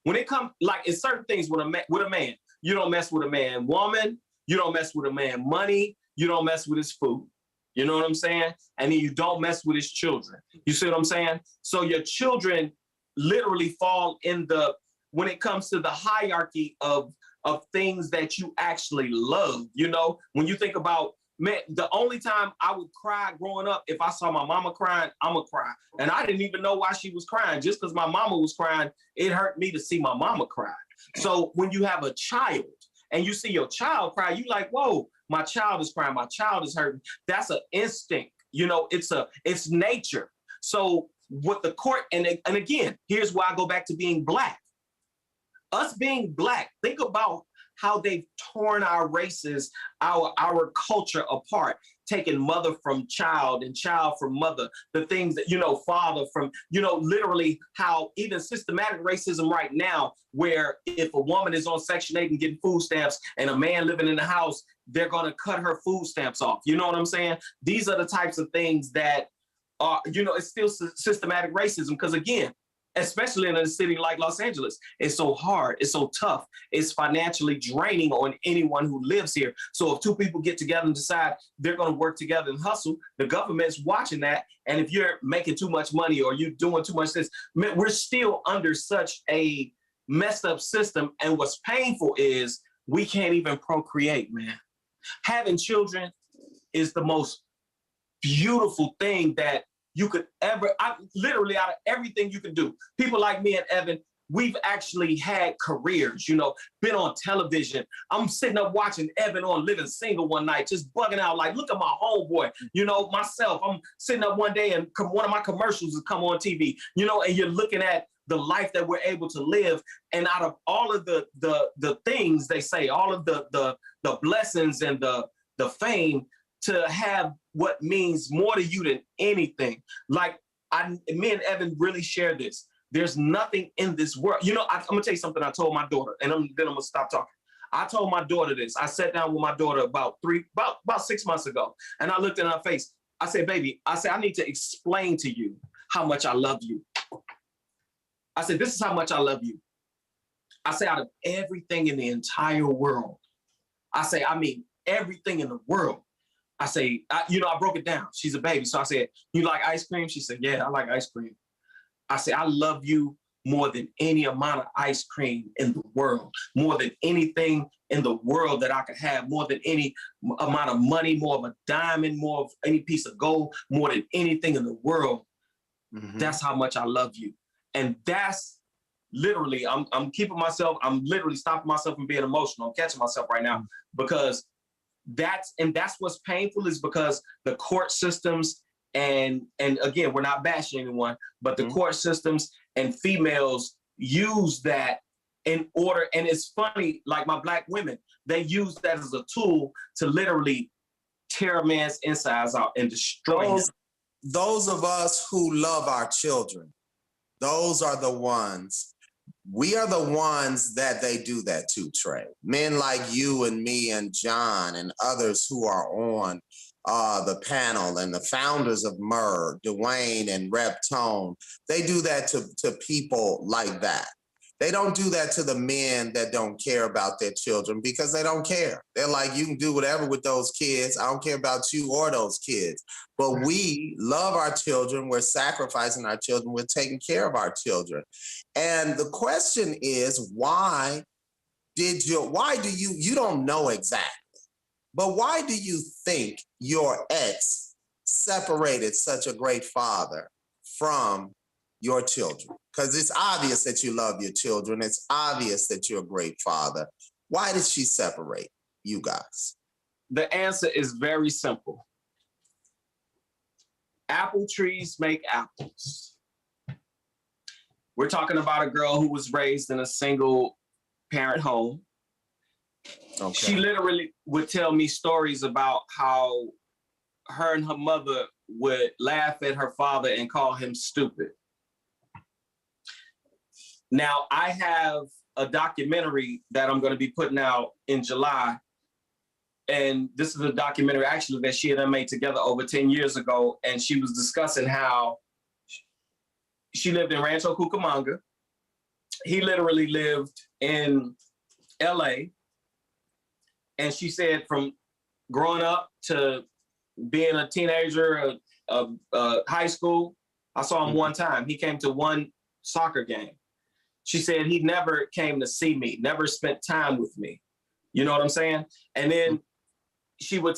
When it comes, like, it's certain things with a man, you don't mess with a man woman, you don't mess with a man money, you don't mess with his food. You know what I'm saying? And then you don't mess with his children. You see what I'm saying? So your children literally fall when it comes to the hierarchy of things that you actually love. You know, when you think about, man, the only time I would cry growing up, if I saw my mama crying, I'm gonna cry. And I didn't even know why she was crying. Just because my mama was crying, it hurt me to see my mama cry. So when you have a child and you see your child cry, you like, whoa, my child is crying, my child is hurting. That's an instinct. You know, it's nature. So what the court, and again, here's why I go back to being Black. Us being Black, think about how they've torn our races, our culture apart, taking mother from child and child from mother, the things that, you know, father from, you know, literally how even systematic racism right now, where if a woman is on Section 8 and getting food stamps and a man living in the house, they're going to cut her food stamps off. You know what I'm saying? These are the types of things that are, you know, it's still systematic racism, because again, especially in a city like Los Angeles, it's so hard, it's so tough, it's financially draining on anyone who lives here. So if two people get together and decide they're going to work together and hustle, the government's watching that. And if you're making too much money or you're doing too much this, we're still under such a messed up system. And what's painful is we can't even procreate, man. Having children is the most beautiful thing that you could ever, literally out of everything you can do. People like me and Evan, we've actually had careers, you know, been on television. I'm sitting up watching Evan on Living Single one night, just bugging out, like, look at my homeboy, you know, myself. I'm sitting up one day and one of my commercials has come on TV, you know, and you're looking at the life that we're able to live. And out of all of the things they say, all of the blessings and the fame, to have what means more to you than anything. Like, me and Evan really share this. There's nothing in this world. You know, I'm gonna tell you something I told my daughter, and then I'm gonna stop talking. I told my daughter this. I sat down with my daughter about 6 months ago, and I looked in her face. I said, baby, I need to explain to you how much I love you. I said, this is how much I love you. I say, out of everything in the entire world, I mean everything in the world. I say, you know, I broke it down. She's a baby. So I said, you like ice cream? She said, yeah, I like ice cream. I said, I love you more than any amount of ice cream in the world, more than anything in the world that I could have, more than any amount of money, more of a diamond, more of any piece of gold, more than anything in the world. Mm-hmm. That's how much I love you. And that's literally, I'm keeping myself, I'm literally stopping myself from being emotional. I'm catching myself right now, because that's what's painful, is because the court systems and again, we're not bashing anyone, but the court systems and females use that in order. And it's funny, like my Black women, they use that as a tool to literally tear a man's insides out and destroy him. Those of us who love our children, those are the ones. We are the ones that they do that to, Trey. Men like you and me and John and others who are on the panel, and the founders of M.E.R, Dwayne and Rep Tone, they do that to people like that. They don't do that to the men that don't care about their children, because they don't care. They're like, you can do whatever with those kids. I don't care about you or those kids. But we love our children. We're sacrificing our children. We're taking care of our children. And the question is, why do you don't know exactly, But why do you think your ex separated such a great father from your children? Because it's obvious that you love your children. It's obvious that you're a great father. Why did she separate you guys? The answer is very simple. Apple trees make apples. We're talking about a girl who was raised in a single parent home. Okay. She literally would tell me stories about how her and her mother would laugh at her father and call him stupid. Now, I have a documentary that I'm going to be putting out in July. And this is a documentary actually that she and I made together over 10 years ago. And she was discussing how she lived in Rancho Cucamonga. He literally lived in LA. And she said from growing up to being a teenager, high school, I saw him one time. He came to one soccer game. She said he never came to see me, never spent time with me. You know what I'm saying? And then she would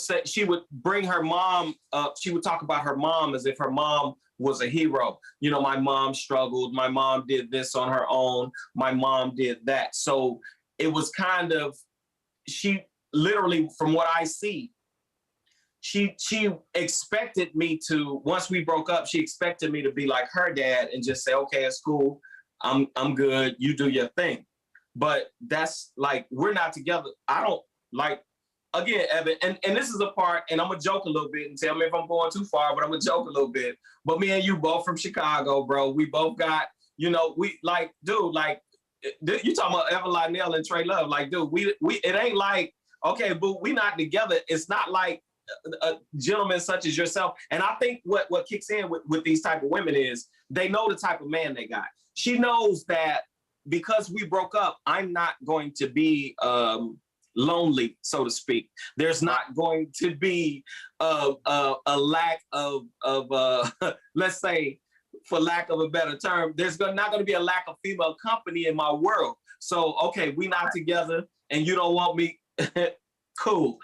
bring her mom up. She would talk about her mom as if her mom was a hero. You know, my mom struggled. My mom did this on her own. My mom did that. So it was kind of, she literally, from what I see, she expected me to, once we broke up, she expected me to be like her dad and just say, okay, it's cool. I'm good. You do your thing. But that's like, we're not together. I don't like, again, Evan, and this is a part, and I'm going to joke a little bit and tell me if I'm going too far, but I'm going to joke a little bit. But me and you both from Chicago, bro. We both got, you know, we like, dude, like, you talking about Evan Lionel and Trey Love. Like, dude, we it ain't like, okay, boo, we not together. It's not like a gentleman such as yourself. And I think what kicks in with these type of women is they know the type of man they got. She knows that because we broke up, I'm not going to be lonely, so to speak. There's not going to be a lack of let's say, for lack of a better term, there's not going to be a lack of female company in my world. So, okay, we not together and you don't want me. Cool.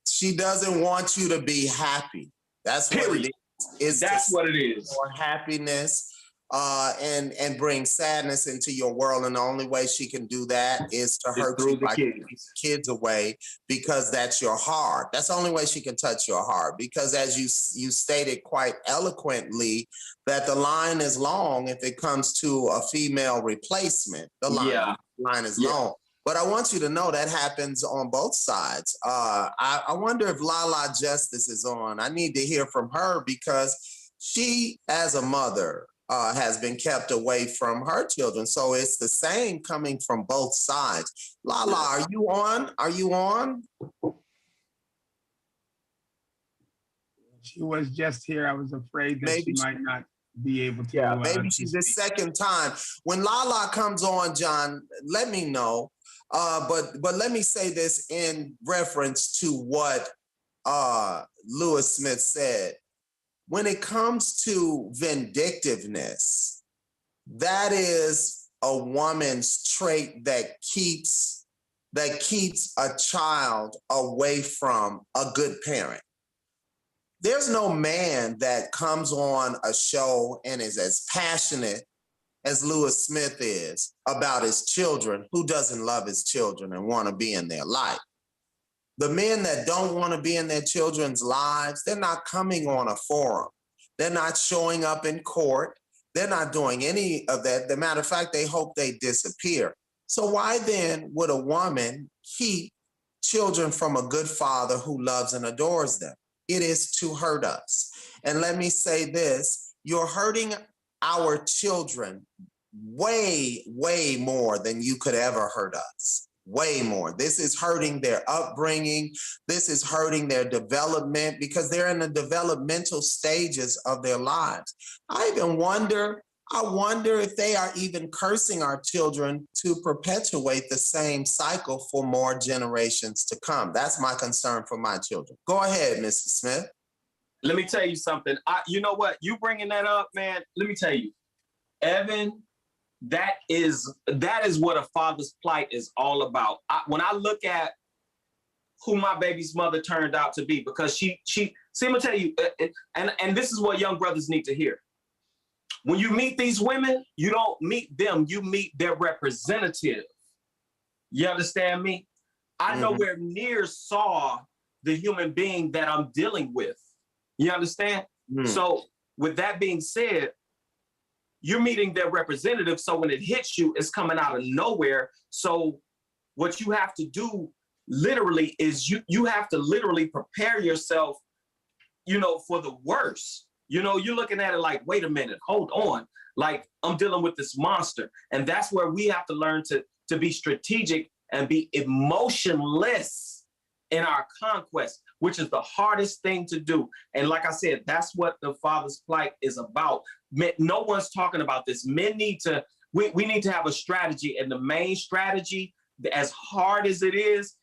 She doesn't want you to be happy. That's what it is. That's what it is. For happiness and bring sadness into your world. And the only way she can do that is to hurt you by keeping kids away, because that's your heart. That's the only way she can touch your heart. Because as you stated quite eloquently, that the line is long if it comes to a female replacement. The line is long. But I want you to know that happens on both sides. I wonder if Lala Justice is on. I need to hear from her because she, as a mother, has been kept away from her children. So it's the same coming from both sides. Lala, are you on? Are you on? She was just here. I was afraid that she might not be able to. Yeah, maybe she's the second time. When Lala comes on, John, let me know. But let me say this in reference to what Lewis Smith said. When it comes to vindictiveness, that is a woman's trait that keeps a child away from a good parent. There's no man that comes on a show and is as passionate as Lewis Smith is about his children, who doesn't love his children and want to be in their life. The men that don't want to be in their children's lives, they're not coming on a forum. They're not showing up in court. They're not doing any of that. As a matter of fact, they hope they disappear. So why then would a woman keep children from a good father who loves and adores them? It is to hurt us. And let me say this, you're hurting our children way, way more than you could ever hurt us. Way more. This is hurting their upbringing. This is hurting their development because they're in the developmental stages of their lives. I wonder if they are even cursing our children to perpetuate the same cycle for more generations to come. That's my concern for my children. Go ahead, Mr. Smith. Let me tell you something. You know what? You bringing that up, man. Let me tell you, Evan, that is what a father's plight is all about. When I look at who my baby's mother turned out to be, because see, I'm gonna tell you, and this is what young brothers need to hear. When you meet these women, you don't meet them, you meet their representative. You understand me? I nowhere near saw the human being that I'm dealing with. You understand? So with that being said, you're meeting their representative. So when it hits you, it's coming out of nowhere. So what you have to do literally is you have to literally prepare yourself, for the worst. You're looking at it like, wait a minute, hold on. Like, I'm dealing with this monster. And that's where we have to learn to be strategic and be emotionless in our conquest, which is the hardest thing to do. And like I said, that's what the Father's plight is about. No one's talking about this. Men need to, we need to have a strategy. And the main strategy, as hard as it is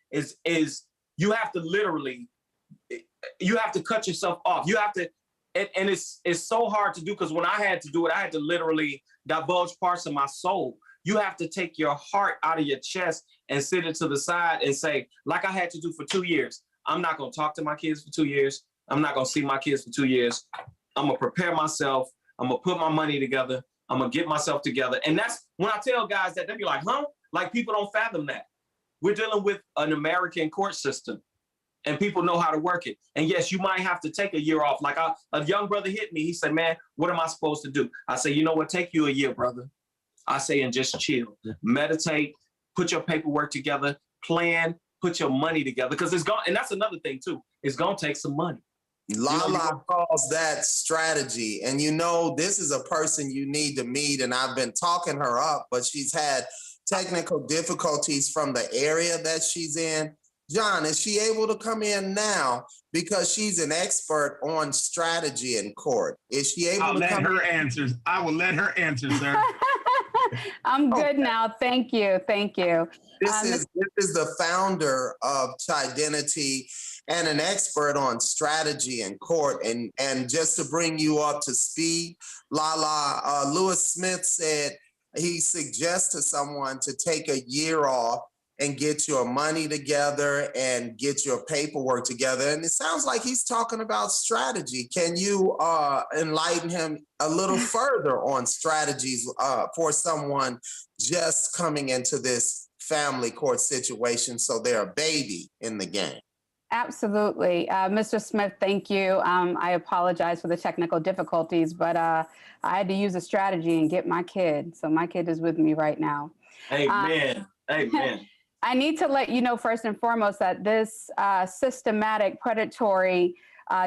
you have to literally, you have to cut yourself off. You have to, and it's so hard to do, because when I had to do it, I had to literally divulge parts of my soul. You have to take your heart out of your chest and sit it to the side and say, like I had to do for 2 years, I'm not going to talk to my kids for 2 years. I'm not going to see my kids for 2 years. I'm going to prepare myself. I'm going to put my money together. I'm going to get myself together. And that's when I tell guys that, they be like, huh? Like, people don't fathom that. We're dealing with an American court system, and people know how to work it. And yes, you might have to take a year off. Like a young brother hit me. He said, man, what am I supposed to do? I say, you know what? Take you a year, brother. I say, and just chill, meditate, put your paperwork together, plan, put your money together, because it's going, and that's another thing too. It's going to take some money. Lala calls that strategy. And this is a person you need to meet. And I've been talking her up, but she's had technical difficulties from the area that she's in. John, is she able to come in now? Because she's an expert on strategy in court. Is she able to come in? I will let her answer, sir. I'm good now. Thank you. Thank you. This is the founder of Chidenity and an expert on strategy in court. And just to bring you up to speed, Lala, Lewis Smith said he suggests to someone to take a year off and get your money together and get your paperwork together. And it sounds like he's talking about strategy. Can you enlighten him a little further on strategies for someone just coming into this family court situation, so they're a baby in the game? Absolutely. Mr. Smith, thank you. I apologize for the technical difficulties, but I had to use a strategy and get my kid. So my kid is with me right now. Amen. Amen. I need to let you know first and foremost that this systematic predatory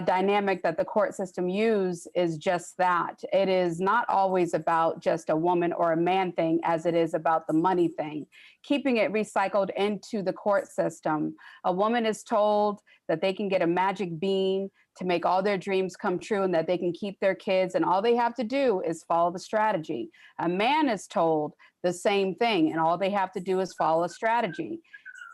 dynamic that the court system use is just that. It is not always about just a woman or a man thing, as it is about the money thing. Keeping it recycled into the court system. A woman is told that they can get a magic bean to make all their dreams come true and that they can keep their kids, and all they have to do is follow the strategy. A man is told the same thing, and all they have to do is follow a strategy.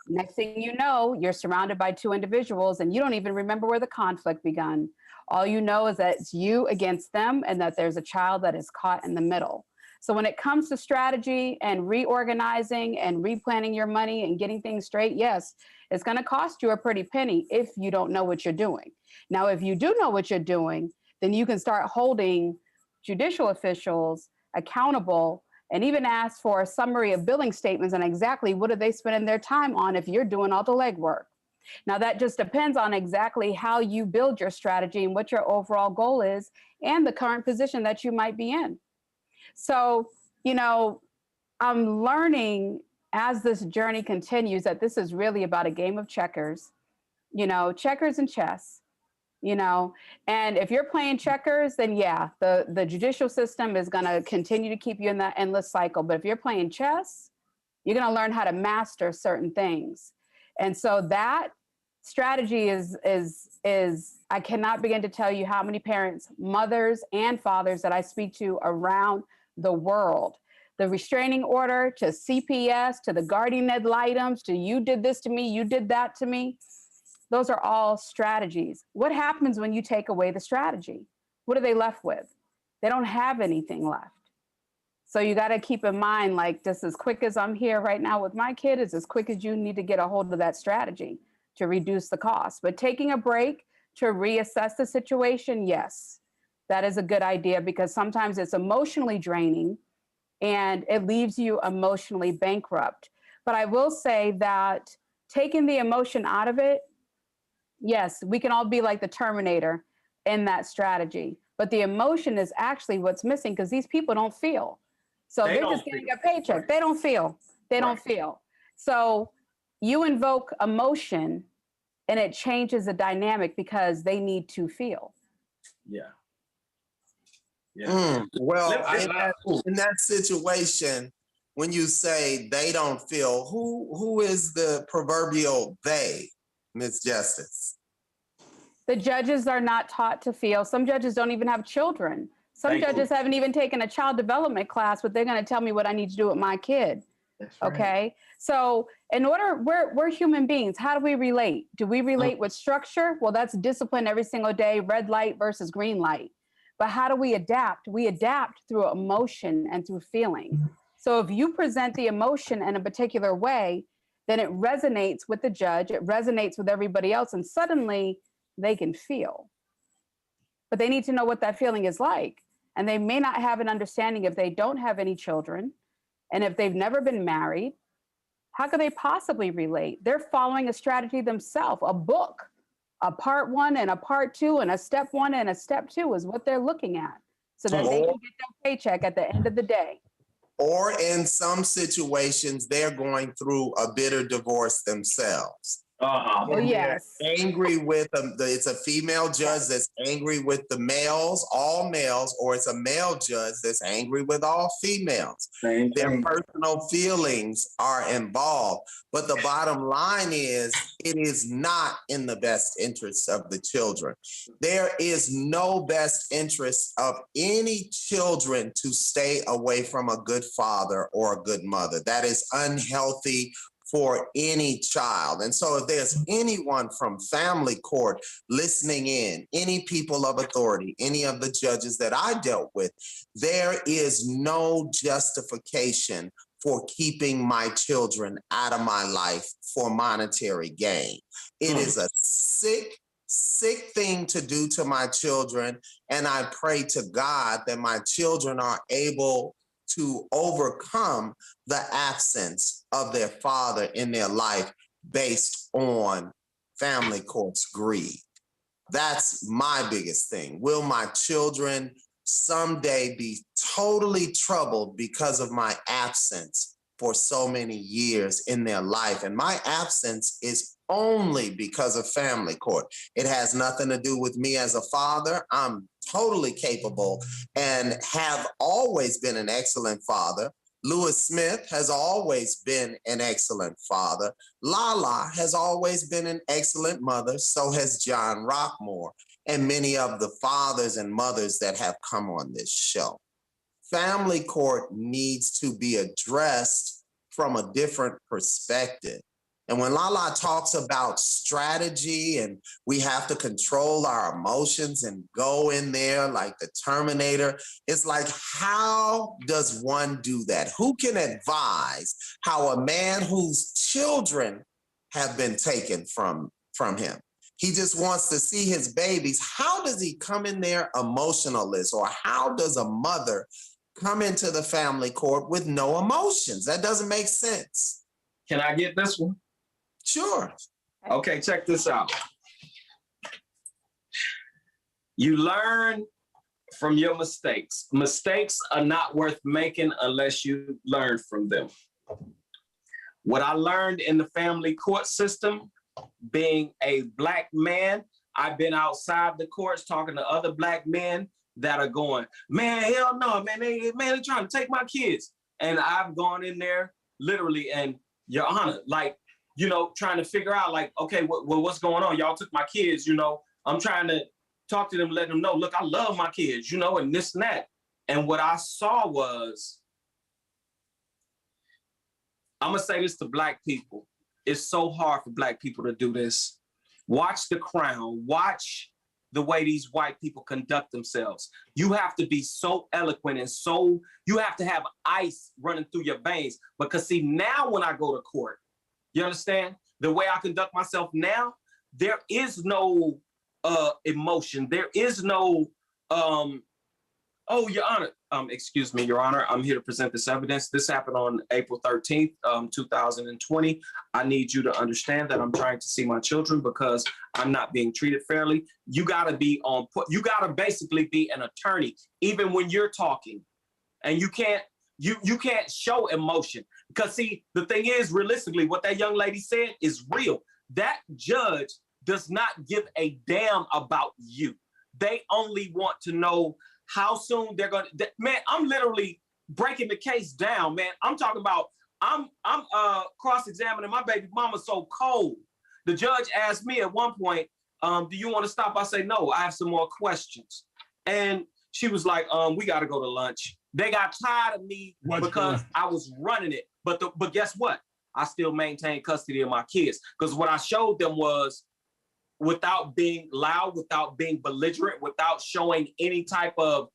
Next thing you know, you're surrounded by two individuals and you don't even remember where the conflict began. All you know is that it's you against them and that there's a child that is caught in the middle. So when it comes to strategy and reorganizing and replanning your money and getting things straight, yes, it's going to cost you a pretty penny if you don't know what you're doing. Now, if you do know what you're doing, then you can start holding judicial officials accountable and even ask for a summary of billing statements and exactly what are they spending their time on if you're doing all the legwork. Now, that just depends on exactly how you build your strategy and what your overall goal is and the current position that you might be in. So, I'm learning as this journey continues that this is really about a game of checkers, checkers and chess. And if you're playing checkers, then yeah, the judicial system is going to continue to keep you in that endless cycle. But if you're playing chess, you're going to learn how to master certain things. And so that strategy is I cannot begin to tell you how many parents, mothers and fathers that I speak to around the world, the restraining order to CPS, to the guardian ad litem, to you did this to me, you did that to me. Those are all strategies. What happens when you take away the strategy? What are they left with? They don't have anything left. So you got to keep in mind, like, just as quick as I'm here right now with my kid is as quick as you need to get a hold of that strategy. to reduce the cost. But taking a break to reassess the situation, yes, that is a good idea, because sometimes it's emotionally draining and it leaves you emotionally bankrupt. But I will say that taking the emotion out of it, yes, we can all be like the Terminator in that strategy. But the emotion is actually what's missing, because these people don't feel. So they're just getting a paycheck. Right. They don't feel. They don't feel. So you invoke emotion and it changes the dynamic because they need to feel. Yeah. Yeah. Well, in that situation, when you say they don't feel, who is the proverbial they, Ms. Justice? The judges are not taught to feel. Some judges don't even have children. Some judges haven't even taken a child development class, but they're going to tell me what I need to do with my kid. That's right. Okay. So we're human beings. How do we relate? Do we relate with structure? Well, that's discipline every single day, red light versus green light. But how do we adapt? We adapt through emotion and through feeling. So if you present the emotion in a particular way, then it resonates with the judge, it resonates with everybody else, and suddenly they can feel. But they need to know what that feeling is like. And they may not have an understanding if they don't have any children and if they've never been married. How could they possibly relate? They're following a strategy themselves, a book. A part 1 and a part 2 and a step 1 and a step 2 is what they're looking at, so that they can get their paycheck at the end of the day. Or in some situations, they're going through a bitter divorce themselves. Oh, yes. Angry with them. It's a female judge that's angry with the males, all males, or it's a male judge that's angry with all females. Their personal feelings are involved. But the bottom line is, it is not in the best interest of the children. There is no best interest of any children to stay away from a good father or a good mother. That is unhealthy for any child. And so if there's anyone from family court listening in, any people of authority, any of the judges that I dealt with, there is no justification for keeping my children out of my life for monetary gain. It is a sick thing to do to my children. And I pray to God that my children are able to overcome the absence of their father in their life based on family court's greed. That's my biggest thing. Will my children someday be totally troubled because of my absence for so many years in their life? And my absence is only because of family court. It has nothing to do with me as a father. I'm totally capable and have always been an excellent father. Lewis Smith has always been an excellent father. Lala has always been an excellent mother. So has John Rockmore and many of the fathers and mothers that have come on this show. Family court needs to be addressed from a different perspective. And when Lala talks about strategy and we have to control our emotions and go in there like the Terminator, it's like, how does one do that? Who can advise how a man whose children have been taken from him, he just wants to see his babies? How does he come in there emotionless? Or how does a mother come into the family court with no emotions? That doesn't make sense. Can I get this one? Sure. Okay, check this out. You learn from your mistakes. Mistakes are not worth making unless you learn from them. What I learned in the family court system, being a Black man, I've been outside the courts talking to other Black men that are going, man, hell no, man, they're trying to take my kids. And I've gone in there literally, and Your Honor, like, you know, trying to figure out like, okay, what's going on? Y'all took my kids, you know, I'm trying to talk to them, let them know, look, I love my kids, you know, and this and that. And what I saw was, I'm gonna say this to Black people. It's so hard for Black people to do this. Watch The Crown, watch the way these white people conduct themselves. You have to be so eloquent and so, you have to have ice running through your veins. Because see, now when I go to court, you understand? the way I conduct myself now, there is no emotion. There is no, oh, Your Honor, excuse me, Your Honor, I'm here to present this evidence. This happened on April 13th, 2020. I need you to understand that I'm trying to see my children because I'm not being treated fairly. You gotta be on, you gotta basically be an attorney, even when you're talking, and you can't show emotion. Because see, the thing is, realistically, what that young lady said is real. That judge does not give a damn about you. They only want to know how soon they're going to, man, I'm literally breaking the case down, man. I'm talking about, I'm cross-examining my baby mama so cold. The judge asked me at one point, do you want to stop? I say, no, I have some more questions. And she was like, we got to go to lunch. They got tired of me because I was running it. But guess what? I still maintain custody of my kids. Because what I showed them was, without being loud, without being belligerent, without showing any type of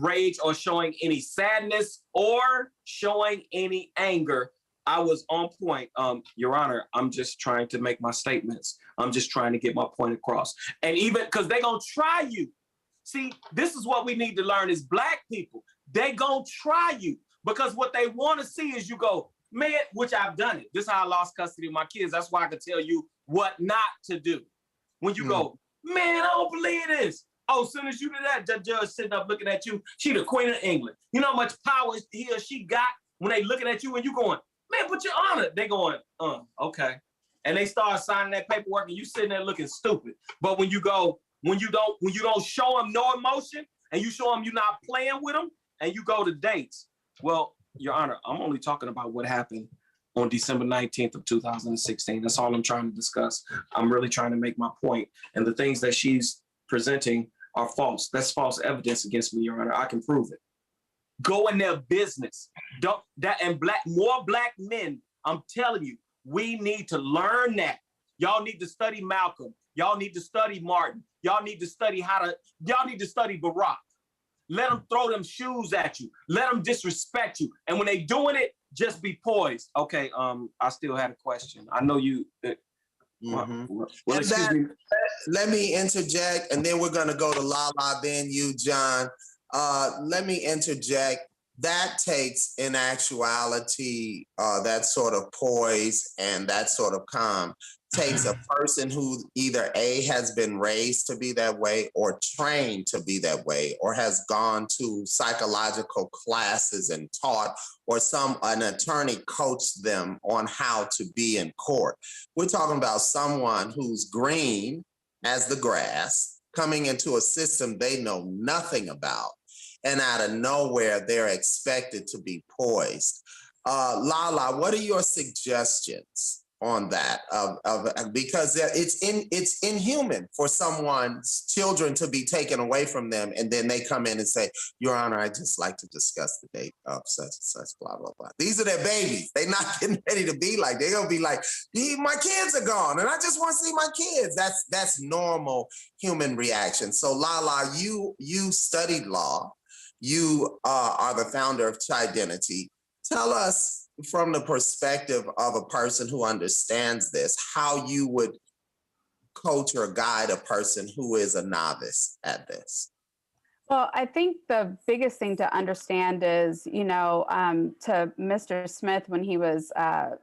rage or showing any sadness or showing any anger, I was on point. Your Honor, I'm just trying to make my statements. I'm just trying to get my point across. And even because they're going to try you. See, this is what we need to learn as Black people. They going to try you because what they want to see is you go, man, which I've done it. This is how I lost custody of my kids. That's why I can tell you what not to do. When you go, man, I don't believe this. Oh, as soon as you do that, the judge sitting up looking at you, she the Queen of England. You know how much power he or she got when they looking at you and you going, man, but Your Honor. They going, okay. And they start signing that paperwork and you sitting there looking stupid. But when you go, when you don't show them no emotion and you show them you're not playing with them and you go to dates, well, Your Honor, I'm only talking about what happened on December 19th of 2016. That's all I'm trying to discuss. I'm really trying to make my point. And the things that she's presenting are false. That's false evidence against me, Your Honor. I can prove it. Go in their business. More black men, I'm telling you, we need to learn that. Y'all need to study Malcolm. Y'all need to study Martin. Y'all need to study Barack. Let them throw them shoes at you. Let them disrespect you. And when they doing it, just be poised. Okay, I still had a question. I know you. Well, excuse me. Let me interject, and then we're going to go to Lala, then you, John. Let me interject. That takes, in actuality, that sort of poise and that sort of calm takes a person who either A, has been raised to be that way or trained to be that way or has gone to psychological classes and taught, or an attorney coached them on how to be in court. We're talking about someone who's green as the grass, coming into a system they know nothing about, and out of nowhere, they're expected to be poised. Lala, what are your suggestions on that? Because it's inhuman for someone's children to be taken away from them, and then they come in and say, Your Honor, I'd just like to discuss the date of such and such, blah, blah, blah. These are their babies. They're not getting ready to be like, they're gonna be like, my kids are gone, and I just want to see my kids. That's normal human reaction. So Lala, you studied law. You are the founder of Chidenity. Tell us, from the perspective of a person who understands this, how you would coach or guide a person who is a novice at this. Well, I think the biggest thing to understand is, to Mr. Smith, when he was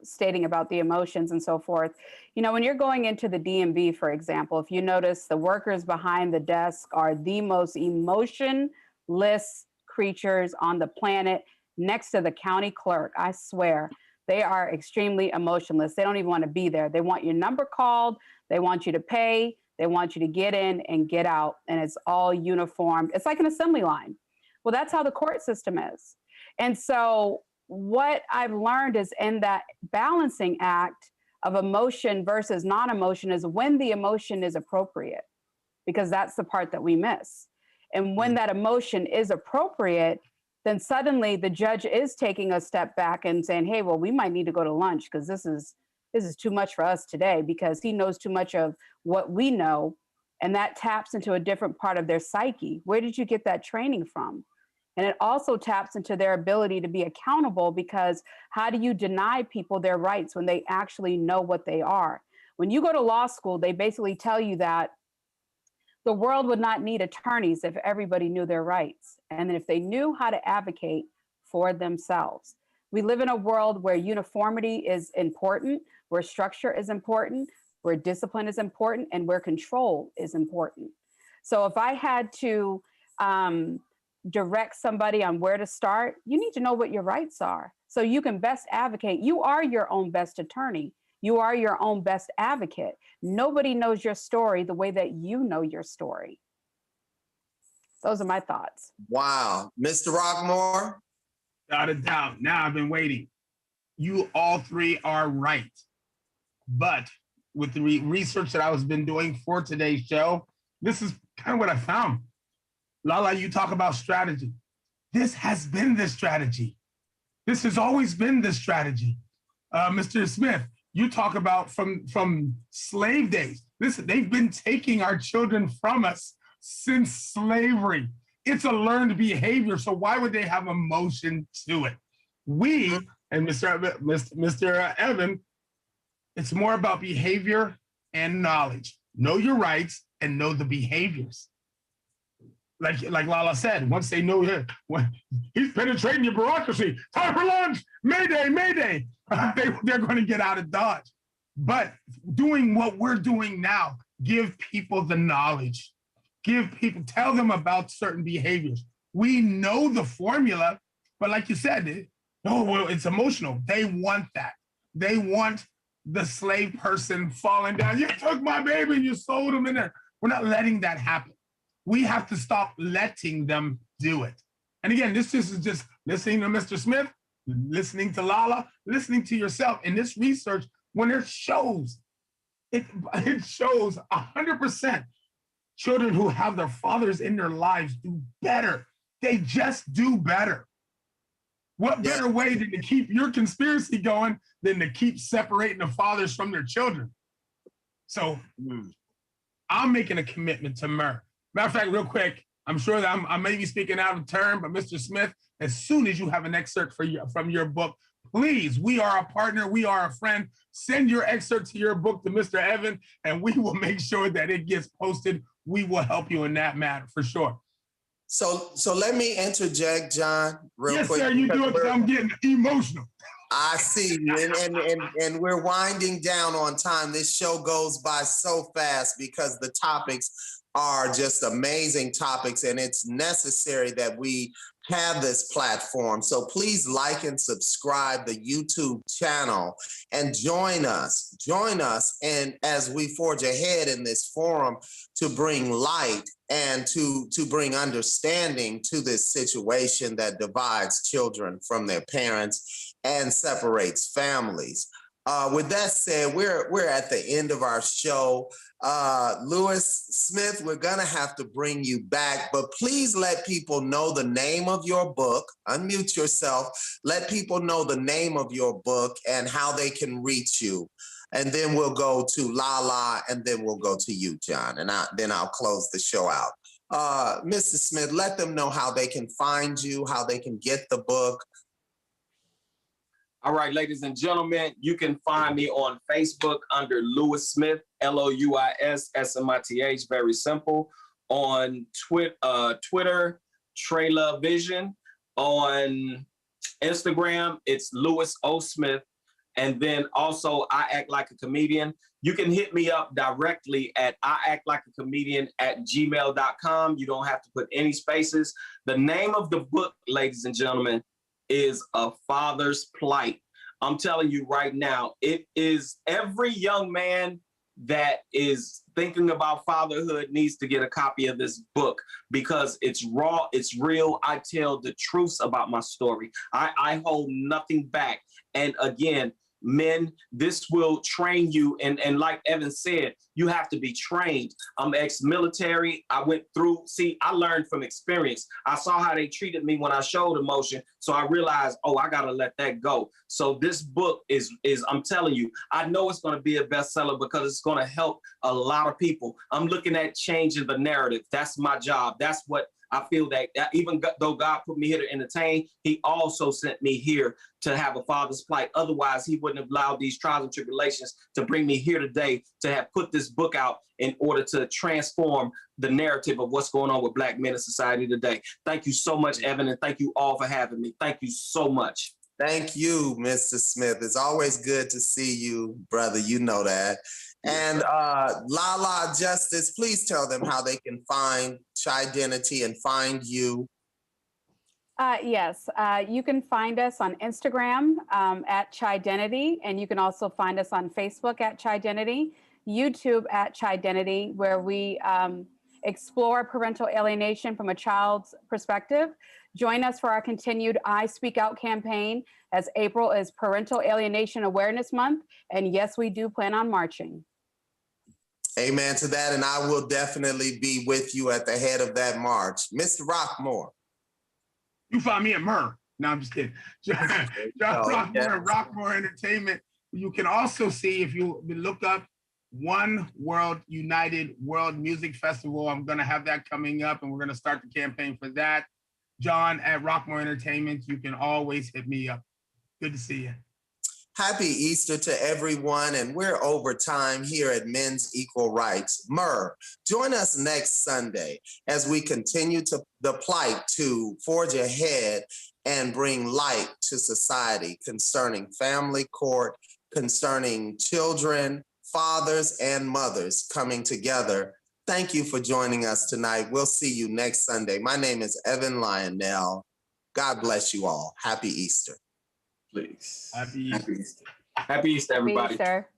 stating about the emotions and so forth, when you're going into the DMV, for example, if you notice, the workers behind the desk are the most emotionless creatures on the planet, next to the county clerk. I swear, they are extremely emotionless. They don't even want to be there. They want your number called. They want you to pay. They want you to get in and get out. And it's all uniformed. It's like an assembly line. Well, that's how the court system is. And so what I've learned is, in that balancing act of emotion versus non-emotion, is when the emotion is appropriate, because that's the part that we miss. And when that emotion is appropriate, then suddenly the judge is taking a step back and saying, hey, well, we might need to go to lunch because this is too much for us today, because he knows too much of what we know. And that taps into a different part of their psyche. Where did you get that training from? And it also taps into their ability to be accountable, because how do you deny people their rights when they actually know what they are? When you go to law school, they basically tell you that the world would not need attorneys if everybody knew their rights, and if they knew how to advocate for themselves. We live in a world where uniformity is important, where structure is important, where discipline is important, and where control is important. So if I had to direct somebody on where to start, you need to know what your rights are so you can best advocate. You are your own best attorney. You are your own best advocate. Nobody knows your story the way that you know your story. Those are my thoughts. Wow. Mr. Rockmore? Without a doubt. Now I've been waiting. You all three are right. But with the research that I was been doing for today's show, this is kind of what I found. Lala, you talk about strategy. This has been the strategy. This has always been the strategy. Mr. Smith, you talk about from slave days. Listen, they've been taking our children from us since slavery. It's a learned behavior, so why would they have emotion to it? We, and Mr. Evan, it's more about behavior and knowledge. Know your rights and know the behaviors. Like Lala said, once they know that he's penetrating your bureaucracy, time for lunch, Mayday, Mayday, they're going to get out of Dodge. But doing what we're doing now, give people the knowledge. Tell them about certain behaviors. We know the formula, but like you said, it's emotional. They want that. They want the slave person falling down. You took my baby and you sold him in there. We're not letting that happen. We have to stop letting them do it. And again, this is just listening to Mr. Smith, listening to Lala, listening to yourself. In this research, when it shows 100% children who have their fathers in their lives do better. They just do better. What better way than to keep your conspiracy going than to keep separating the fathers from their children? So I'm making a commitment to M.E.R. Matter of fact, real quick, I'm sure that I may be speaking out of turn, but Mr. Smith, as soon as you have an excerpt from your book, please, we are a partner, we are a friend. Send your excerpt to your book to Mr. Evan, and we will make sure that it gets posted. We will help you in that matter for sure. So let me interject, John, real quick. Yes, sir, you do it because I'm getting emotional. I see, and we're winding down on time. This show goes by so fast because the topics are just amazing topics, and it's necessary that we have this platform. So please like and subscribe the YouTube channel and join us. And as we forge ahead in this forum to bring light and to bring understanding to this situation that divides children from their parents and separates families. With that said, we're at the end of our show. Lewis Smith, we're gonna have to bring you back, but please let people know the name of your book. Unmute yourself. Let people know the name of your book and how they can reach you. And then we'll go to Lala, and then we'll go to you, John, and then I'll close the show out. Mr. Smith, let them know how they can find you, how they can get the book. All right, ladies and gentlemen, you can find me on Facebook under Lewis Smith, Louis Smith, very simple. On Twitter, Trayla Vision. On Instagram, it's Lewis O. Smith. And then also, I Act Like a Comedian. You can hit me up directly at iactlikeacomedian@gmail.com. You don't have to put any spaces. The name of the book, ladies and gentlemen, is A Father's Plight. I'm telling you right now, it is every young man that is thinking about fatherhood needs to get a copy of this book because it's raw, it's real. I tell the truths about my story. I hold nothing back. And again, men, this will train you. And like Evan said, you have to be trained. I'm ex-military. I went through, I learned from experience. I saw how they treated me when I showed emotion. So I realized, I got to let that go. So this book is I'm telling you, I know it's going to be a bestseller because it's going to help a lot of people. I'm looking at changing the narrative. That's my job. That's what I feel that even though God put me here to entertain, he also sent me here to have a father's plight. Otherwise, he wouldn't have allowed these trials and tribulations to bring me here today to have put this book out in order to transform the narrative of what's going on with Black men in society today. Thank you so much, Evan, and thank you all for having me. Thank you so much. Thank you, Mr. Smith. It's always good to see you, brother. You know that. And Lala Justice, please tell them how they can find Chi-Identity and find you. Yes, you can find us on Instagram at Chi-Identity, and you can also find us on Facebook at Chi-Identity, YouTube at Chi-Identity, where we explore parental alienation from a child's perspective. Join us for our continued I Speak Out campaign, as April is Parental Alienation Awareness Month. And yes, we do plan on marching. Amen to that. And I will definitely be with you at the head of that march. Mr. Rockmore. You find me at M.E.R. No, I'm just kidding. John Rockmore, Rockmore Entertainment. You can also see, if you look up One World United World Music Festival, I'm going to have that coming up, and we're going to start the campaign for that. John at Rockmore Entertainment, you can always hit me up. Good to see you. Happy Easter to everyone, and we're over time here at Men's Equal Rights. M.E.R, join us next Sunday as we continue to the plight to forge ahead and bring light to society concerning family court, concerning children, fathers, and mothers coming together. Thank you for joining us tonight. We'll see you next Sunday. My name is Evan Lionel. God bless you all. Happy Easter. Please. Happy Easter. Happy Easter. Happy Easter, everybody. Happy Easter.